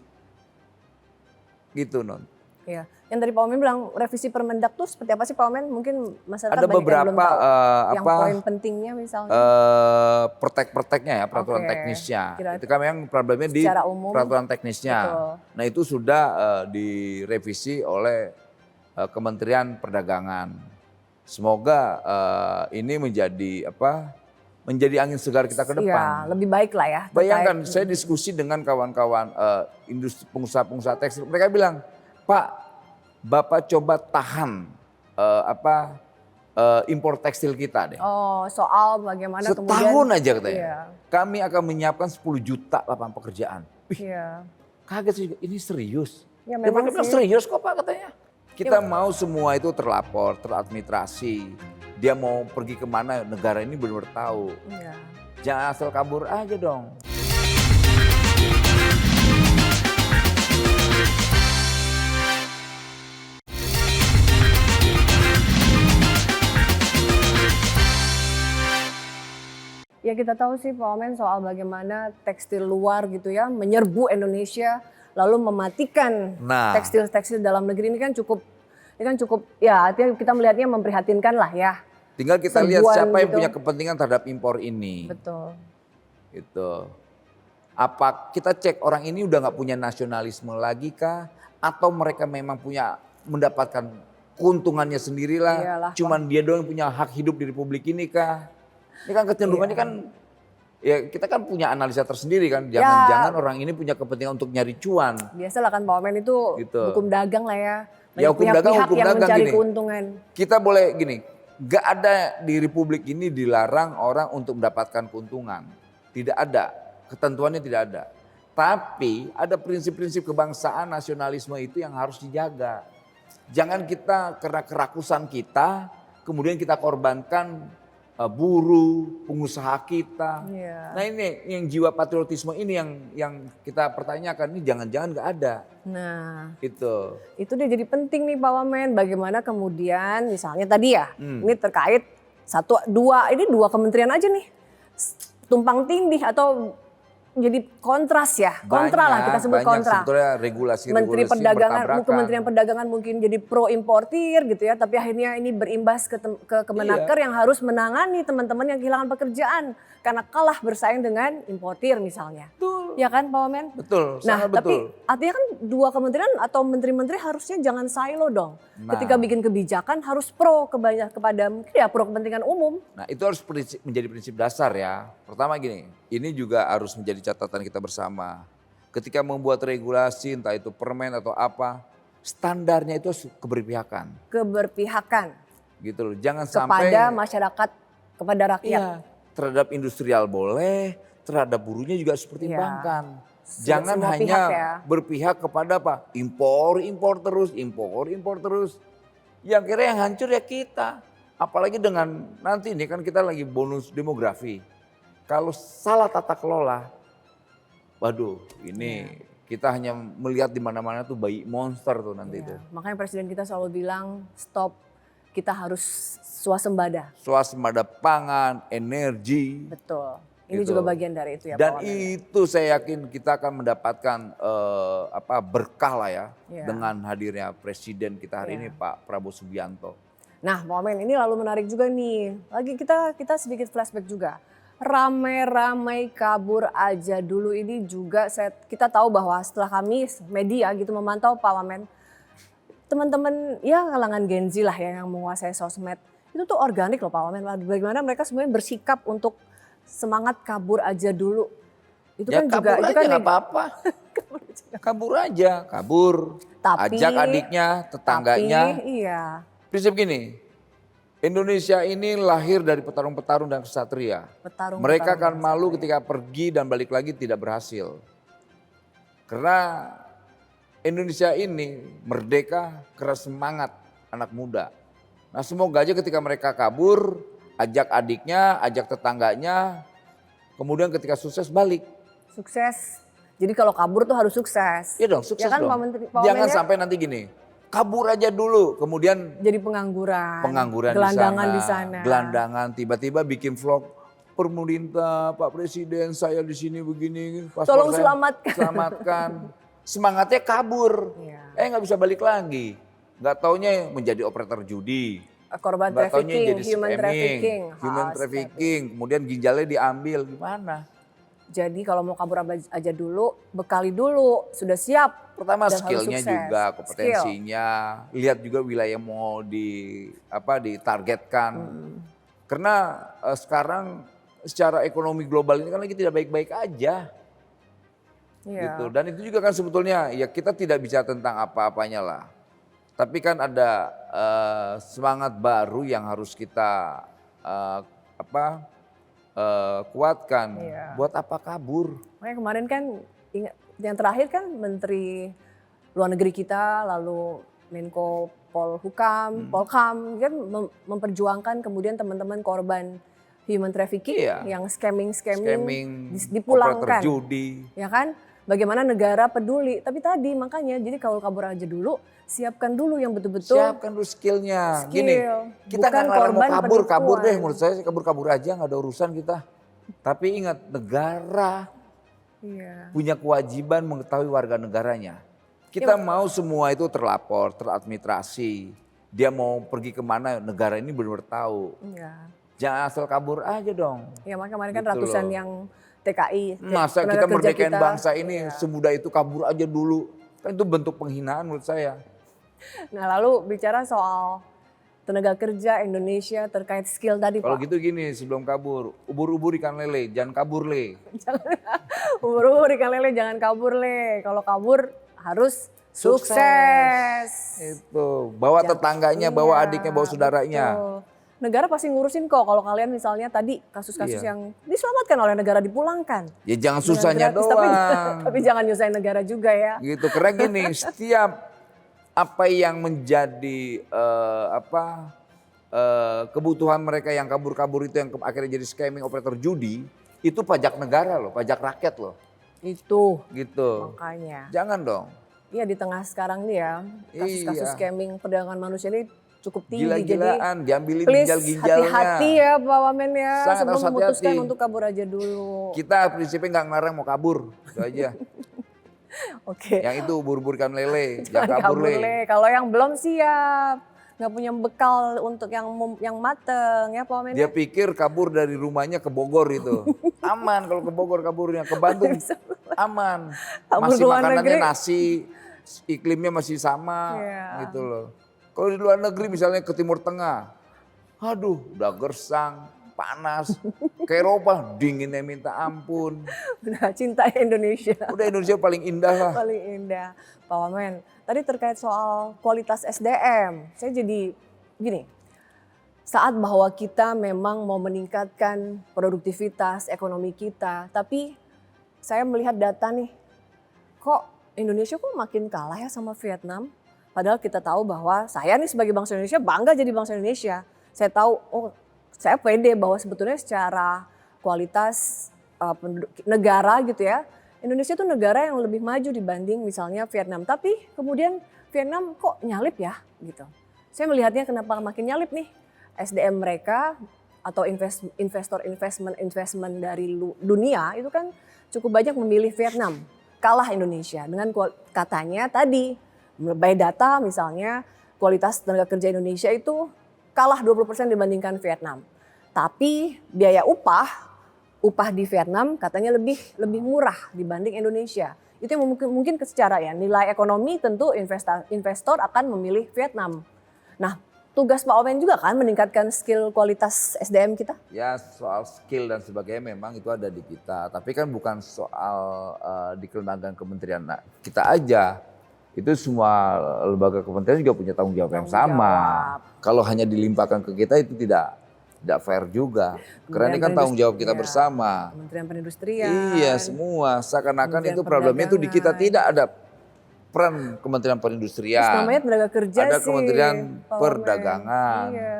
Gitu non. Iya. Yang tadi Pak Wamen bilang revisi Permendak tuh seperti apa sih Pak Wamen? Mungkin masyarakat Ada banyak yang belum beberapa tahu. Yang poin pentingnya misalnya. pertek-perteknya ya, peraturan Oke. teknisnya. Kira- Itu kan memang problemnya di secara umum, peraturan teknisnya. betul. Nah itu sudah direvisi oleh Kementerian Perdagangan. Semoga ini menjadi menjadi angin segar kita ke Iya, depan. lebih baik lah ya. Bayangkan terkait- saya diskusi dengan kawan-kawan industri pengusaha-pengusaha tekstil. Mereka bilang, Pak, Bapak coba tahan impor tekstil kita deh. Oh, soal bagaimana Setahun kemudian. aja katanya. Iya. Kami akan menyiapkan 10 juta lapangan pekerjaan. Iya. Kaget sih, ini serius. Ya Dan memang mereka bilang sih. serius kok Pak katanya. Kita mau semua itu terlapor, teradministrasi. Dia mau pergi kemana, negara ini benar-benar tahu. Iya. Jangan asal kabur aja dong. Ya kita tahu sih Pak Wamen soal bagaimana tekstil luar gitu ya menyerbu Indonesia lalu mematikan Nah. tekstil-tekstil dalam negeri ini kan cukup ya artinya kita melihatnya memprihatinkan lah ya. Tinggal kita lihat Serbuan siapa yang gitu. punya kepentingan terhadap impor ini. Betul. Gitu. Apa kita cek orang ini udah nggak punya nasionalisme lagi kah? Atau mereka memang mendapatkan keuntungannya sendirilah? Iyalah, Cuman dia doang yang punya hak hidup di Republik ini kah? Ini kan kecenderungannya Iya. kan Ya kita kan punya analisa tersendiri kan, Ya. jangan-jangan orang ini punya kepentingan untuk nyari cuan. Biasalah kan Pak Wamen itu Gitu. hukum dagang lah ya. Ya, Banyak hukum dagang, pihak-pihak hukum yang dagang mencari gini. keuntungan. Kita boleh gini, gak ada di Republik ini dilarang orang untuk mendapatkan keuntungan. Tidak ada, ketentuannya tidak ada. Tapi ada prinsip-prinsip kebangsaan, nasionalisme itu yang harus dijaga. Jangan kita karena kerakusan kita, kemudian kita korbankan buruh, pengusaha kita. Iya. Nah ini yang jiwa patriotisme ini yang kita pertanyakan, ini jangan-jangan gak ada. Nah, Itu. itu dia jadi penting nih Pak Wamen. Bagaimana kemudian misalnya tadi ya, ini terkait ini dua kementerian aja nih. Tumpang tindih atau jadi kontras ya. Kontra lah kita sebut banyak kontra. sebetulnya regulasi Menteri yang Perdagangan, bertabrakan. Kementerian Perdagangan mungkin jadi pro importir gitu ya, tapi akhirnya ini berimbas ke Kemenaker Iya. yang harus menangani teman-teman yang kehilangan pekerjaan karena kalah bersaing dengan importir misalnya. Betul. Ya kan Pak Wamen? Betul, Nah, sangat tapi betul. artinya kan dua kementerian atau menteri-menteri harusnya jangan silo dong. Nah. Ketika bikin kebijakan harus pro kepada mungkin ya pro kepentingan umum. Nah itu harus menjadi prinsip dasar ya. Pertama gini, ini juga harus menjadi catatan kita bersama. Ketika membuat regulasi entah itu permen atau apa, standarnya itu harus keberpihakan. Keberpihakan Gitu loh, jangan sampai kepada masyarakat, kepada rakyat. iya, terhadap industrial boleh, terhadap buruhnya juga harus dipertimbangkan. Jangan Semua hanya pihak ya. berpihak kepada apa? Impor terus. Yang kira yang hancur ya kita. Apalagi dengan nanti ini kan kita lagi bonus demografi. Kalau salah tata kelola, waduh ini kita hanya melihat di mana-mana tuh bayi monster tuh nanti itu. Ya, makanya presiden kita selalu bilang stop, kita harus swasembada. Swasembada pangan, energi. Betul. Ini Gitu. juga bagian dari itu ya Dan Pak Wamen. itu saya yakin kita akan mendapatkan berkah lah ya Ya. dengan hadirnya presiden kita hari Ya. ini Pak Prabowo Subianto. Nah Pak Wamen ini lalu menarik juga nih. Lagi kita sedikit flashback juga. Ramai-ramai kabur aja dulu ini juga kita tahu bahwa setelah kami media gitu memantau Pak Wamen. Teman-teman ya kalangan Gen Z lah ya yang menguasai sosmed. Itu tuh organik loh Pak Wamen. Bagaimana mereka semuanya bersikap untuk semangat kabur aja dulu. Itu Ya kan kabur juga aja itu kan nggak apa-apa. Kabur aja, kabur. Tapi- Ajak adiknya, tetangganya. Tapi iya. Prinsip gini, Indonesia ini lahir dari petarung-petarung dan ksatria. Petarung. Mereka akan malu ketika pergi dan balik lagi tidak berhasil. Karena Indonesia ini merdeka karena semangat anak muda. Nah semoga aja ketika mereka kabur, ajak adiknya, ajak tetangganya, kemudian ketika sukses balik. Sukses. Jadi kalau kabur tuh harus sukses. Iya dong, sukses Ya kan, dong. Pak Menteri, Pak Jangan Wamen ya? sampai nanti gini, kabur aja dulu, kemudian Jadi pengangguran. gelandangan di sana. Gelandangan tiba-tiba bikin vlog pemerintah, Pak Presiden saya di sini begini, paspor Tolong saya selamatkan. selamatkan. Semangatnya kabur, Iya. nggak bisa balik lagi, nggak taunya menjadi operator judi, Korban nggak taunya trafficking, jadi human trafficking. human Astaga. trafficking, kemudian ginjalnya diambil, gimana? Jadi kalau mau kabur aja dulu, bekali dulu, sudah siap. Pertama Dan harus skillnya sukses. juga, kompetensinya, lihat juga wilayah mau ditargetkan. Karena sekarang secara ekonomi global ini kan lagi tidak baik-baik aja. Iya. Gitu. Dan itu juga kan sebetulnya ya kita tidak bicara tentang apa-apanya lah. Tapi kan ada semangat baru yang harus kita kuatkan. Iya. Buat apa kabur? Makanya kemarin kan ingat yang terakhir kan Menteri Luar Negeri kita lalu Menko Polkam kan memperjuangkan kemudian teman-teman korban human trafficking Iya. yang scamming Scamming, dipulangkan. operator judi. Ya kan? Bagaimana negara peduli. Tapi tadi makanya jadi kalau kabur aja dulu, siapkan dulu yang betul-betul Siapkan dulu skillnya. skill. Gini, kita Bukan nggak ngelarang mau korban kabur deh. penipuan. Menurut saya kabur aja nggak ada urusan kita. Tapi ingat negara Iya. punya kewajiban mengetahui warga negaranya. Kita mau semua itu terlapor, teradministrasi. Dia mau pergi kemana negara ini benar-benar tahu. Iya. Jangan asal kabur aja dong. Ya makanya kemarin kan Gitu ratusan loh. yang TKI. Masa tenaga kita kerja merdekain kita. bangsa ini Iya. semudah itu kabur aja dulu. Kan itu bentuk penghinaan menurut saya. Nah lalu bicara soal tenaga kerja Indonesia terkait skill tadi Kalau Pak. gitu gini, sebelum kabur, ubur-ubur ikan lele, jangan kabur le. Umur ikan lele jangan kabur le. Kalau kabur harus sukses. Itu, bawa tetangganya, bawa Iya, adiknya, bawa saudaranya. betul. Negara pasti ngurusin kok kalau kalian misalnya tadi kasus-kasus Iya. yang diselamatkan oleh negara dipulangkan. Ya jangan Dengan susahnya gratis, doang. tapi jangan nyusahin negara juga ya. Gitu, karena gini, setiap apa yang menjadi kebutuhan mereka yang kabur-kabur itu yang akhirnya jadi scamming operator judi, itu pajak negara loh, pajak rakyat loh. Itu Gitu. makanya. Jangan dong. Iya di tengah sekarang nih ya, kasus-kasus Iya. scamming perdagangan manusia ini cukup tinggi. Jadi Gila-gilaan, diambilin please ginjal-ginjalnya. hati-hati ya Pak Wamen ya. Sangat Sebelum harus memutuskan hati-hati. untuk kabur aja dulu. Kita prinsipnya nggak ngelarang mau kabur, itu aja. Oke. Yang itu ubur-ubur ikan lele, Jangan jangan kabur le. Le. Kalau yang belum siap, nggak punya bekal untuk yang mateng ya Pak Wamen. Dia pikir kabur dari rumahnya ke Bogor itu. Aman kalau ke Bogor kaburnya, ke Bandung aman. Kabur Masih luar makanannya negeri. nasi, iklimnya masih sama Iya. gitu loh. Kalau di luar negeri misalnya ke Timur Tengah, aduh udah gersang, panas. Ke Eropa dinginnya minta ampun. Udah cinta Indonesia. Udah Indonesia paling indah lah. Paling indah. Pak Wamen, tadi terkait soal kualitas SDM, saya jadi gini, saat bahwa kita memang mau meningkatkan produktivitas ekonomi kita, tapi saya melihat data nih, kok Indonesia kok makin kalah ya sama Vietnam? Padahal kita tahu bahwa saya nih sebagai bangsa Indonesia bangga jadi bangsa Indonesia. Saya tahu, oh saya pede bahwa sebetulnya secara kualitas negara gitu ya, Indonesia tuh negara yang lebih maju dibanding misalnya Vietnam. Tapi kemudian Vietnam kok nyalip ya gitu. Saya melihatnya kenapa makin nyalip nih. SDM mereka atau investment dari dunia itu kan cukup banyak memilih Vietnam. Kalah Indonesia dengan katanya tadi by data misalnya kualitas tenaga kerja Indonesia itu kalah 20% dibandingkan Vietnam. Tapi biaya upah di Vietnam katanya lebih murah dibanding Indonesia. Itu yang mungkin secara ya nilai ekonomi tentu investor akan memilih Vietnam. Nah, tugas Pak Omen juga kan meningkatkan skill kualitas SDM kita? Ya soal skill dan sebagainya memang itu ada di kita. Tapi kan bukan soal di kelembagaan kementerian kita aja. Itu semua lembaga kementerian juga punya tanggung jawab yang sama. Kalau hanya dilimpahkan ke kita itu tidak fair juga. Karena ini kan tanggung jawab kita bersama. Kementerian Perindustrian. Iya semua. Seakan-akan itu problemnya itu di kita. Tidak ada peran Kementerian Perindustrian. Terus namanya tenaga kerja ada sih. Kementerian Pak Perdagangan. Iya.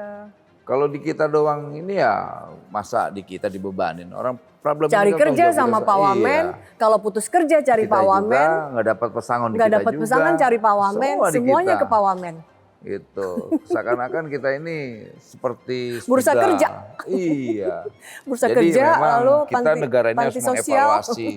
Kalau di kita doang ini ya masa di kita dibebanin. Orang problem Cari ini kan kerja tanggung jawab sama kita. Pak Wamen. Iya. Kalau putus kerja cari Kita Pak juga Wamen. nggak dapat pesangon di Nggak kita dapat juga. pesangon cari Pak Wamen. Semua di Semuanya kita. ke Pak Wamen. Gitu. Seakan-akan kita ini seperti Bursa sudah- kerja. Iya. Bursa Jadi kerja memang lalu kita negara ini harus panti sosial. mengevaluasi.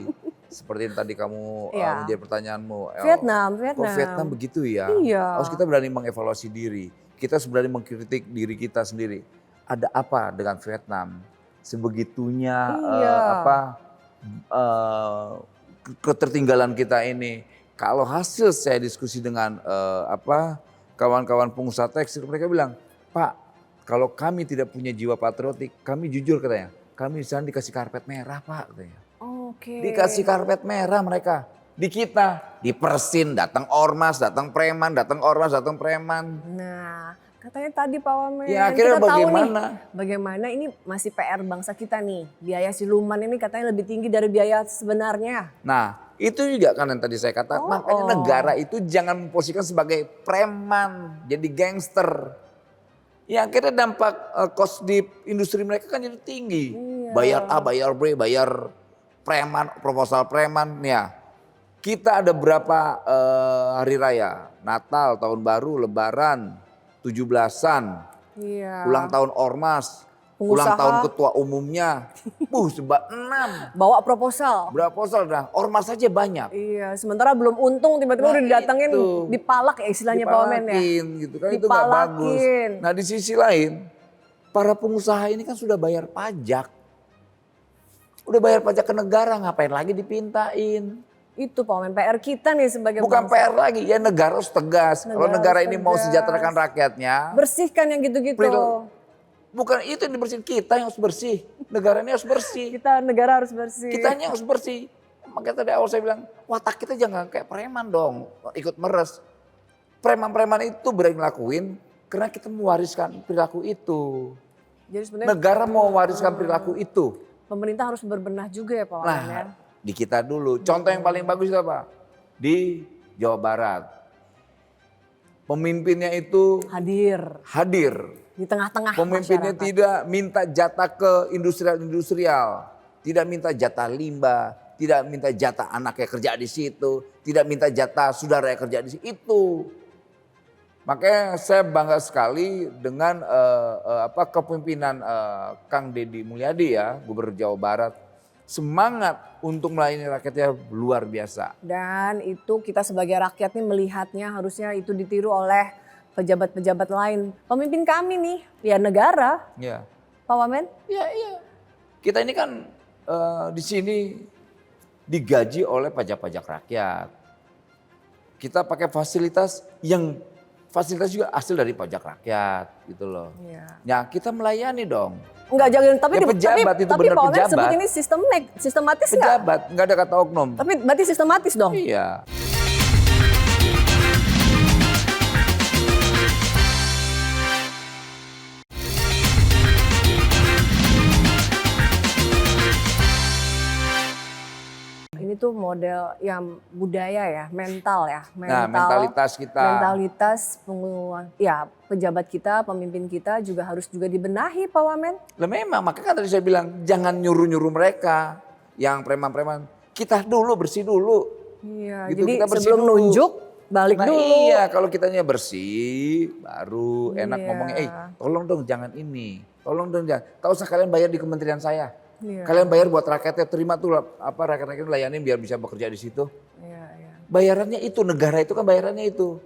Seperti yang tadi kamu Iya. menjadi pertanyaanmu. El. Vietnam. Kok Vietnam begitu ya? Iya. Harus kita berani mengevaluasi diri. Kita berani mengkritik diri kita sendiri. Ada apa dengan Vietnam? Sebegitunya Iya. ketertinggalan kita ini. Kalau hasil saya diskusi dengan kawan-kawan pengusaha tekstil, mereka bilang, Pak, kalau kami tidak punya jiwa patriotik, kami jujur katanya, kami di sana dikasih karpet merah Pak katanya. Oke. Dikasih karpet merah mereka. Di kita, di Persin, datang ormas, datang preman, datang ormas, datang preman. Nah, katanya tadi Pak Wamen. Ya akhirnya kita tahu nih, bagaimana? bagaimana ini masih PR bangsa kita nih. Biaya siluman ini katanya lebih tinggi dari biaya sebenarnya. Nah itu juga kan yang tadi saya katakan. Makanya negara itu jangan memposisikan sebagai preman, jadi gangster. Ya akhirnya dampak cost di industri mereka kan jadi tinggi. Iya. Bayar A, bayar B, bayar preman, proposal preman. Ya kita ada berapa hari raya? Natal, Tahun Baru, Lebaran, 17-an, Iya. ulang tahun ormas, ulang Pengusaha. tahun ketua umumnya. Sebab 6. Bawa proposal. Berapa proposal dah? Ormas saja banyak. Iya, sementara belum untung tiba-tiba Nah, udah didatengin itu. dipalak ya istilahnya Pak Wamen ya. Dipalakin gitu kan itu nggak bagus. Dipalakin. Nah di sisi lain para pengusaha ini kan sudah bayar pajak. Udah bayar pajak ke negara ngapain lagi dipintain. Itu Pak Wamen, PR kita nih sebagai Bukan bangsa. PR lagi, ya negara harus tegas. Kalau negara harus ini mau tegas. sejahterakan rakyatnya, Bersihkan yang gitu-gitu. bukan itu yang dibersihin, kita yang harus bersih. Negara ini harus bersih. Negara harus bersih. Kitanya harus bersih. Makanya tadi awal saya bilang, watak kita jangan kayak preman dong, ikut meres. Preman-preman itu berani ngelakuin karena kita mewariskan perilaku itu. Jadi sebenarnya Negara mau wariskan perilaku itu. pemerintah harus berbenah juga ya Pak Wamen ya. Nah, di kita dulu. Contoh yang paling bagus itu apa? Di Jawa Barat. Pemimpinnya itu hadir. Di tengah-tengah Pemimpinnya masyarakat. tidak minta jatah ke industrial, tidak minta jatah limbah, tidak minta jatah anaknya kerja di situ, tidak minta jatah saudara yang kerja di situ. Itu. Makanya saya bangga sekali dengan kepemimpinan Kang Deddy Mulyadi ya, Gubernur Jawa Barat. Semangat untuk melayani rakyatnya luar biasa. Dan itu kita sebagai rakyat nih melihatnya harusnya itu ditiru oleh pejabat-pejabat lain. Pemimpin kami nih, ya negara, Ya. Pak Wamen. Iya. Kita ini kan di sini digaji oleh pajak-pajak rakyat. Kita pakai fasilitas juga hasil dari pajak rakyat gitu loh. Iya. Ya kita melayani dong. Enggak jangan, tapi Ya, pejabat itu tapi benar Pak Wamen pejabat. sebut ini sistematis enggak? Pejabat, nggak ada kata oknum. Tapi berarti sistematis dong. Iya. Ini tuh model yang budaya ya, mental ya. Nah, mentalitas kita. Mentalitas pejabat kita, pemimpin kita juga harus juga dibenahi Pak Wamen. Lah memang, makanya kan tadi saya bilang jangan nyuruh-nyuruh mereka yang preman-preman. Kita dulu bersih dulu. Iya, Gitu, jadi kita bersih sebelum dulu. nunjuk balik Nah, dulu. iya, kalau kitanya bersih baru enak Iya. ngomongnya, tolong dong jangan ini. Tolong dong jangan. Tak usah kalian bayar di kementerian saya. Iya. Kalian bayar buat rakyatnya, terima tuh rakyat-rakyat layanin biar bisa bekerja di situ. Iya. Bayarannya itu, negara itu kan bayarannya itu.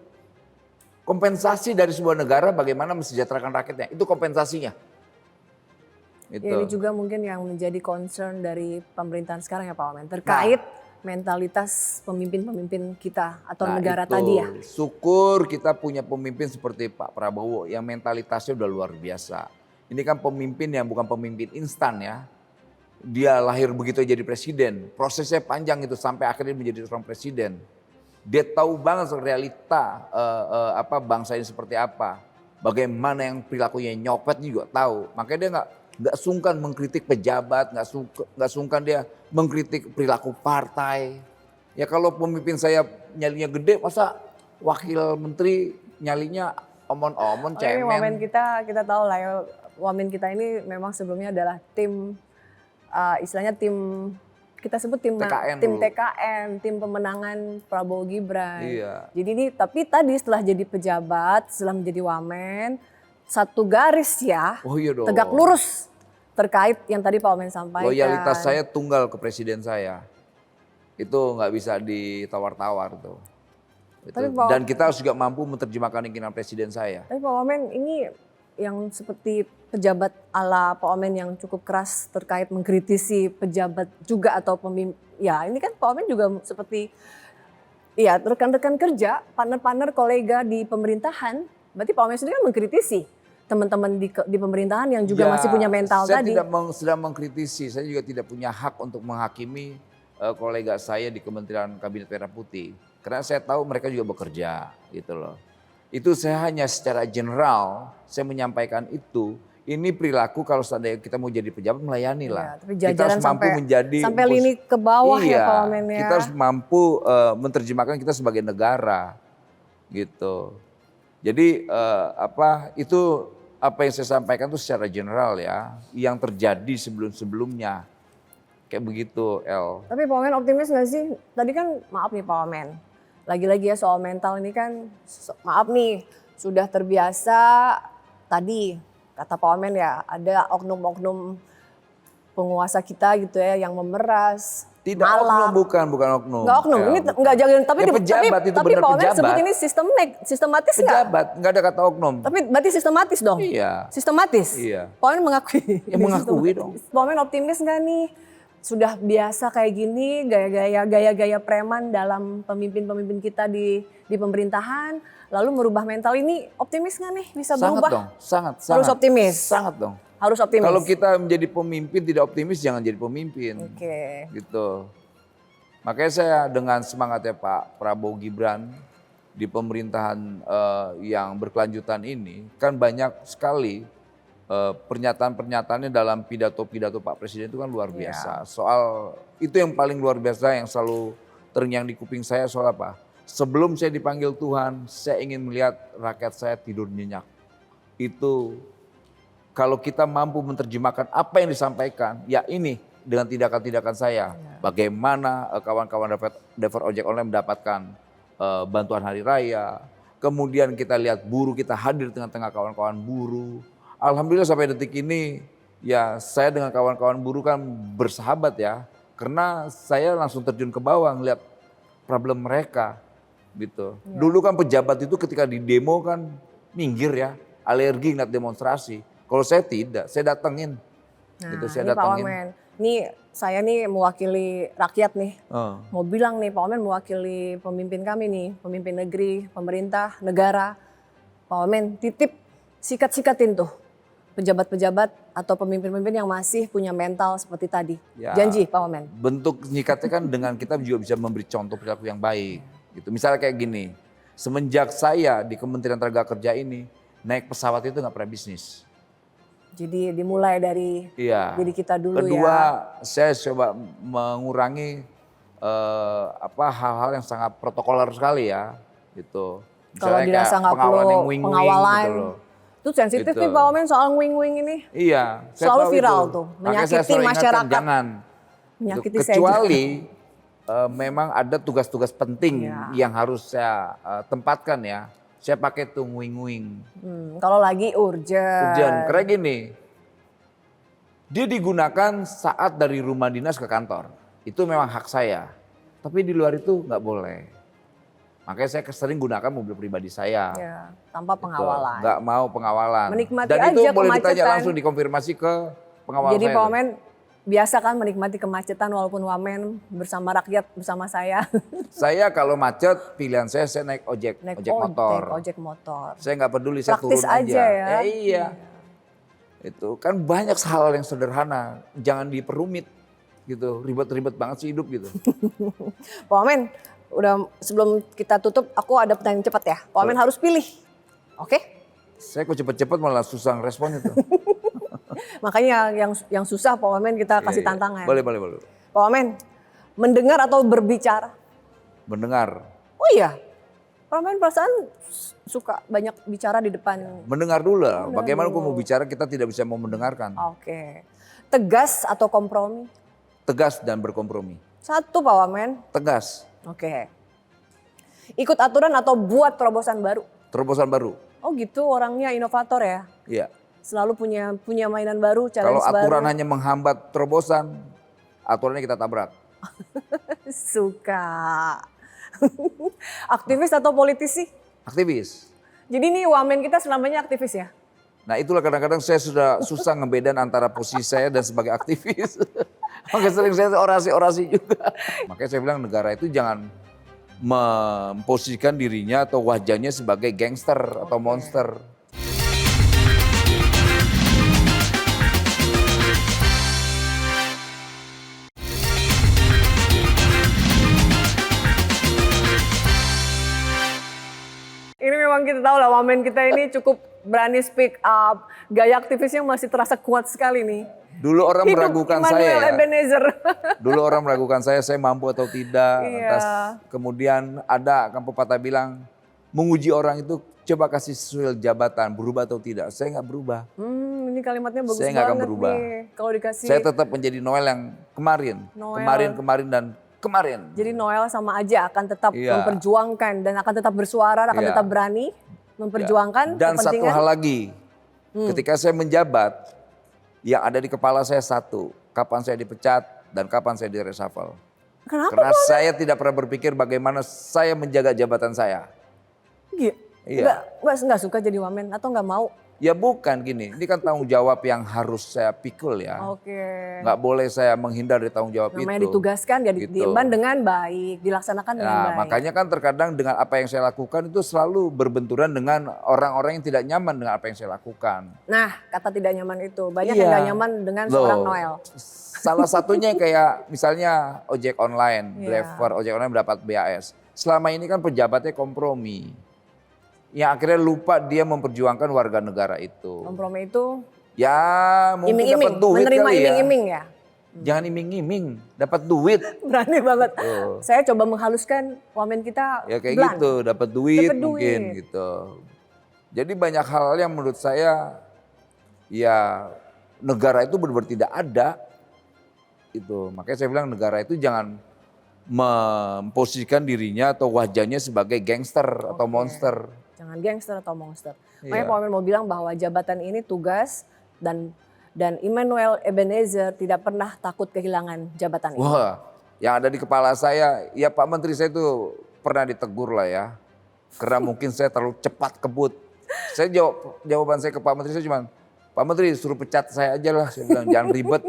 Kompensasi dari sebuah negara bagaimana mensejahterakan rakyatnya, itu kompensasinya. Gitu. Ya, ini juga mungkin yang menjadi concern dari pemerintahan sekarang ya Pak Wamen. Terkait mentalitas pemimpin-pemimpin kita atau negara itu. tadi ya. Syukur kita punya pemimpin seperti Pak Prabowo yang mentalitasnya udah luar biasa. Ini kan pemimpin yang bukan pemimpin instan ya. Dia lahir begitu jadi presiden. Prosesnya panjang itu sampai akhirnya menjadi seorang presiden. Dia tahu banget realita bangsa ini seperti apa. Bagaimana yang perilakunya nyopet juga tahu. Makanya dia nggak sungkan mengkritik pejabat, nggak sungkan dia mengkritik perilaku partai. Ya kalau pemimpin saya nyalinya gede, masa wakil menteri nyalinya omon-omon cemen. Wamen kita tahu lah ya, Wamen kita ini memang sebelumnya adalah tim istilahnya tim kita sebut tim TKN tim dulu. TKN, tim pemenangan Prabowo Gibran. Iya. Jadi ini tapi tadi setelah jadi pejabat, setelah menjadi Wamen, satu garis ya, Oh iya dong. tegak lurus terkait yang tadi Pak Wamen sampaikan. Loyalitas saya tunggal ke presiden saya. Itu nggak bisa ditawar-tawar tuh. Tapi Pak- Dan kita harus juga mampu menerjemahkan keinginan presiden saya. Tapi Pak Wamen ini yang seperti pejabat ala Pak Wamen yang cukup keras terkait mengkritisi pejabat juga atau pemimpin. Ya ini kan Pak Wamen juga seperti ya rekan-rekan kerja, partner-partner kolega di pemerintahan. Berarti Pak Wamen sendiri kan mengkritisi teman-teman di pemerintahan yang juga masih punya mental saya tadi. Saya tidak sedang mengkritisi, saya juga tidak punya hak untuk menghakimi kolega saya di Kementerian Kabinet Merah Putih. Karena saya tahu mereka juga bekerja gitu loh. Itu saya hanya secara general saya menyampaikan itu. Ini perilaku kalau seandainya kita mau jadi pejabat melayani lah. Ya, tapi Kita jajaran harus mampu menjadi sampai lini ke bawah ya Pak Wamen ya. Kita harus mampu menerjemahkan kita sebagai negara gitu. Jadi itu apa yang saya sampaikan itu secara general ya, yang terjadi sebelum-sebelumnya. Kayak begitu, El. Tapi Pak Wamen optimis gak sih? Tadi kan maaf nih Pak Wamen, lagi-lagi ya soal mental ini kan maaf nih sudah terbiasa tadi kata Pak Wamen ya ada oknum-oknum penguasa kita gitu ya yang memeras. Tidak oknum, bukan oknum. Enggak oknum, El, ini bukan. enggak jangan tapi Ya, pejabat itu tapi benar Pak Wamen pejabat. sebut ini sistematis enggak? Pejabat, nggak ada kata oknum. Tapi berarti sistematis dong? Iya. Sistematis? Iya. Pak Wamen mengakui? Ya, mengakui dong. Pak Wamen optimis nggak nih sudah biasa kayak gini gaya-gaya preman dalam pemimpin-pemimpin kita di pemerintahan, lalu merubah mental ini, optimis nggak nih bisa Sangat berubah? dong, sangat. Harus optimis. Sangat dong. Harus optimis. Kalau kita menjadi pemimpin tidak optimis, jangan jadi pemimpin. Oke. Gitu. Makanya saya dengan semangatnya Pak Prabowo Gibran di pemerintahan yang berkelanjutan ini, kan banyak sekali pernyataan-pernyataannya dalam pidato-pidato Pak Presiden itu kan luar biasa. Soal itu yang paling luar biasa yang selalu terngiang di kuping saya soal apa? Sebelum saya dipanggil Tuhan, saya ingin melihat rakyat saya tidur nyenyak. Itu kalau kita mampu menerjemahkan apa yang disampaikan, ya ini dengan tindakan-tindakan saya. Bagaimana kawan-kawan driver ojek online mendapatkan bantuan hari raya. Kemudian kita lihat buruh, kita hadir tengah-tengah kawan-kawan buruh. Alhamdulillah sampai detik ini ya saya dengan kawan-kawan buruh kan bersahabat ya. Karena saya langsung terjun ke bawah ngeliat problem mereka gitu. Dulu kan pejabat itu ketika di demo kan minggir ya, alergi ngeliat demonstrasi. Kalau saya tidak, saya datengin. Nah, gitu, saya ini Pak datengin. Wamen, nih saya nih mewakili rakyat nih. Mau bilang nih Pak Wamen mewakili pemimpin kami nih, pemimpin negeri, pemerintah, negara. Pak Wamen titip sikat-sikatin tuh pejabat-pejabat atau pemimpin-pemimpin yang masih punya mental seperti tadi. Ya. Janji Pak Wamen. Bentuk nyikatnya kan dengan kita juga bisa memberi contoh perilaku yang baik. Gitu. Misalnya kayak gini, semenjak saya di Kementerian Tenaga Kerja ini naik pesawat itu nggak pernah bisnis. Jadi dimulai dari diri kita dulu. Kedua, ya. saya coba mengurangi hal-hal yang sangat protokoler sekali ya, gitu. Kalau dirasa nggak perlu pengawalan, gitu loh. itu sensitif Gitu. nih Pak Wamen soal wing-wing ini. Iya, saya Selalu tahu viral itu. tuh, Makanya saya menyakiti selalu ingatkan, masyarakat. jangan. Menyakiti Gitu. saya Kecuali memang ada tugas-tugas penting Iya. yang harus saya tempatkan ya. Saya pakai tuh wing-wing. Kalau lagi urgent. Karena gini, dia digunakan saat dari rumah dinas ke kantor. Itu memang hak saya. Tapi di luar itu nggak boleh. Makanya saya sering gunakan mobil pribadi saya. Ya, tanpa Gitu. pengawalan. Nggak mau pengawalan. Menikmati Dan itu aja boleh ditanya kemacetan. langsung dikonfirmasi ke pengawal Jadi saya. Pak tuh. Wamen biasa kan menikmati kemacetan walaupun Wamen bersama rakyat, bersama saya. Saya kalau macet pilihan saya naik ojek, ojek motor. Ojek motor. Saya nggak peduli, saya Praktis turun aja ya. Iya. Itu kan banyak hal yang sederhana, jangan diperumit gitu, ribet-ribet banget sih hidup gitu. Pak Wamen, udah sebelum kita tutup aku ada pertanyaan cepat ya. Pak Wamen harus pilih. Oke? Saya kok cepet-cepet malah susah ngerespon itu. Makanya yang susah Pak Wamen kita kasih Iya. tantangan. Boleh. Pak Wamen, mendengar atau berbicara? Mendengar. Oh iya, Pak Wamen perasaan suka banyak bicara di depan. Mendengar dulu lah. Bagaimana aku mau bicara kita tidak bisa mau mendengarkan. Oke. Tegas atau kompromi? Tegas dan berkompromi. Satu Pak Wamen. Tegas. Oke. Ikut aturan atau buat terobosan baru? Terobosan baru. Oh gitu, orangnya inovator ya. Iya. Selalu punya mainan baru, Kalau challenge baru. aturan hanya menghambat terobosan, aturannya kita tabrak. Suka. Aktivis atau politisi? Aktivis. Jadi nih Wamen kita selamanya aktivis ya? Nah itulah kadang-kadang saya sudah susah ngebedain antara posisi saya dan sebagai aktivis. Makanya sering saya orasi-orasi juga. Makanya saya bilang negara itu jangan memposisikan dirinya atau wajahnya sebagai gangster atau monster. Ini memang kita tahu lah Wamen kita ini cukup berani speak up. Gaya aktivisnya masih terasa kuat sekali nih. Dulu orang Hidup meragukan Immanuel saya ya. Ebenezer. Dulu orang meragukan saya mampu atau tidak. Iya. Lantas kemudian ada kan pepatah bilang, menguji orang itu coba kasih sesuai jabatan, berubah atau tidak. Saya nggak berubah. Ini kalimatnya bagus Saya nggak akan banget berubah. nih. Kalau dikasih. Saya tetap menjadi Noel yang kemarin. Noel. Kemarin. Jadi Noel sama aja akan tetap Iya. memperjuangkan dan akan tetap bersuara, akan Iya. tetap berani memperjuangkan Dan satu kepentingan. hal lagi, ketika saya menjabat, yang ada di kepala saya satu, kapan saya dipecat dan kapan saya direshuffle. Kenapa? Karena saya tidak pernah berpikir bagaimana saya menjaga jabatan saya. Iya. Iya. Nggak suka jadi wamen atau nggak mau? Ya bukan gini, ini kan tanggung jawab yang harus saya pikul ya. Oke. Nggak boleh saya menghindar dari tanggung jawab Namanya itu. ditugaskan ya Gitu. diemban dengan baik, dilaksanakan dengan Nah, baik. makanya kan terkadang dengan apa yang saya lakukan itu selalu berbenturan dengan orang-orang yang tidak nyaman dengan apa yang saya lakukan. Nah, kata tidak nyaman itu. Banyak Iya. yang gak nyaman dengan Loh, seorang Noel. Salah satunya kayak misalnya ojek online, Iya. driver ojek online mendapat BAS. Selama ini kan pejabatnya kompromi. Yang akhirnya lupa dia memperjuangkan warga negara itu. Kompromi itu Ya mungkin iming-iming, dapat duit menerima kali ya. iming-iming ya. Jangan iming-iming, dapat duit. Berani banget. Tuh. Saya coba menghaluskan wamen kita. Ya kayak blunt. gitu, dapat duit Dapat mungkin duit. gitu. Jadi banyak hal yang menurut saya ya negara itu benar-benar tidak ada. Itu makanya saya bilang negara itu jangan memposisikan dirinya atau wajahnya sebagai gangster atau Oke. monster. Jangan gangster atau monster. Iya. Makanya Pak Wamen mau bilang bahwa jabatan ini tugas dan Immanuel Ebenezer tidak pernah takut kehilangan jabatan ini. Wah, yang ada di kepala saya, ya Pak Menteri saya itu pernah ditegur lah ya. Karena mungkin saya terlalu cepat kebut. Saya jawaban saya ke Pak Menteri saya cuma, Pak Menteri suruh pecat saya aja lah. Saya bilang jangan ribet.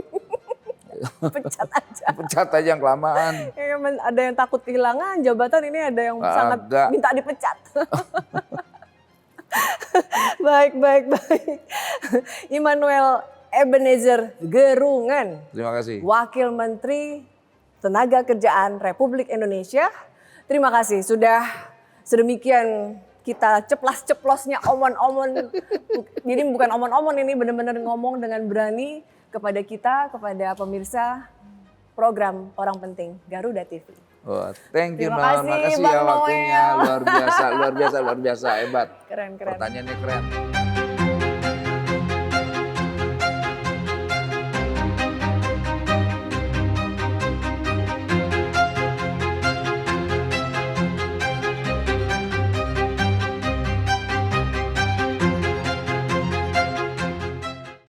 Pecat aja. Pecat aja yang kelamaan. Ya, ada yang takut kehilangan jabatan, ini ada yang sangat Agak. minta dipecat. Baik. Immanuel Ebenezer Gerungan, Terima kasih. Wakil Menteri Tenaga Kerjaan Republik Indonesia. Terima kasih sudah sedemikian kita ceplas-ceplosnya omon-omon. Jadi bukan omon-omon, ini benar-benar ngomong dengan berani kepada kita, kepada pemirsa program Orang Penting Garuda TV. Oh, thank you Terima Non, kasih, makasih Bang ya waktunya. Noel. Luar biasa, hebat. Keren. Pertanyaannya keren.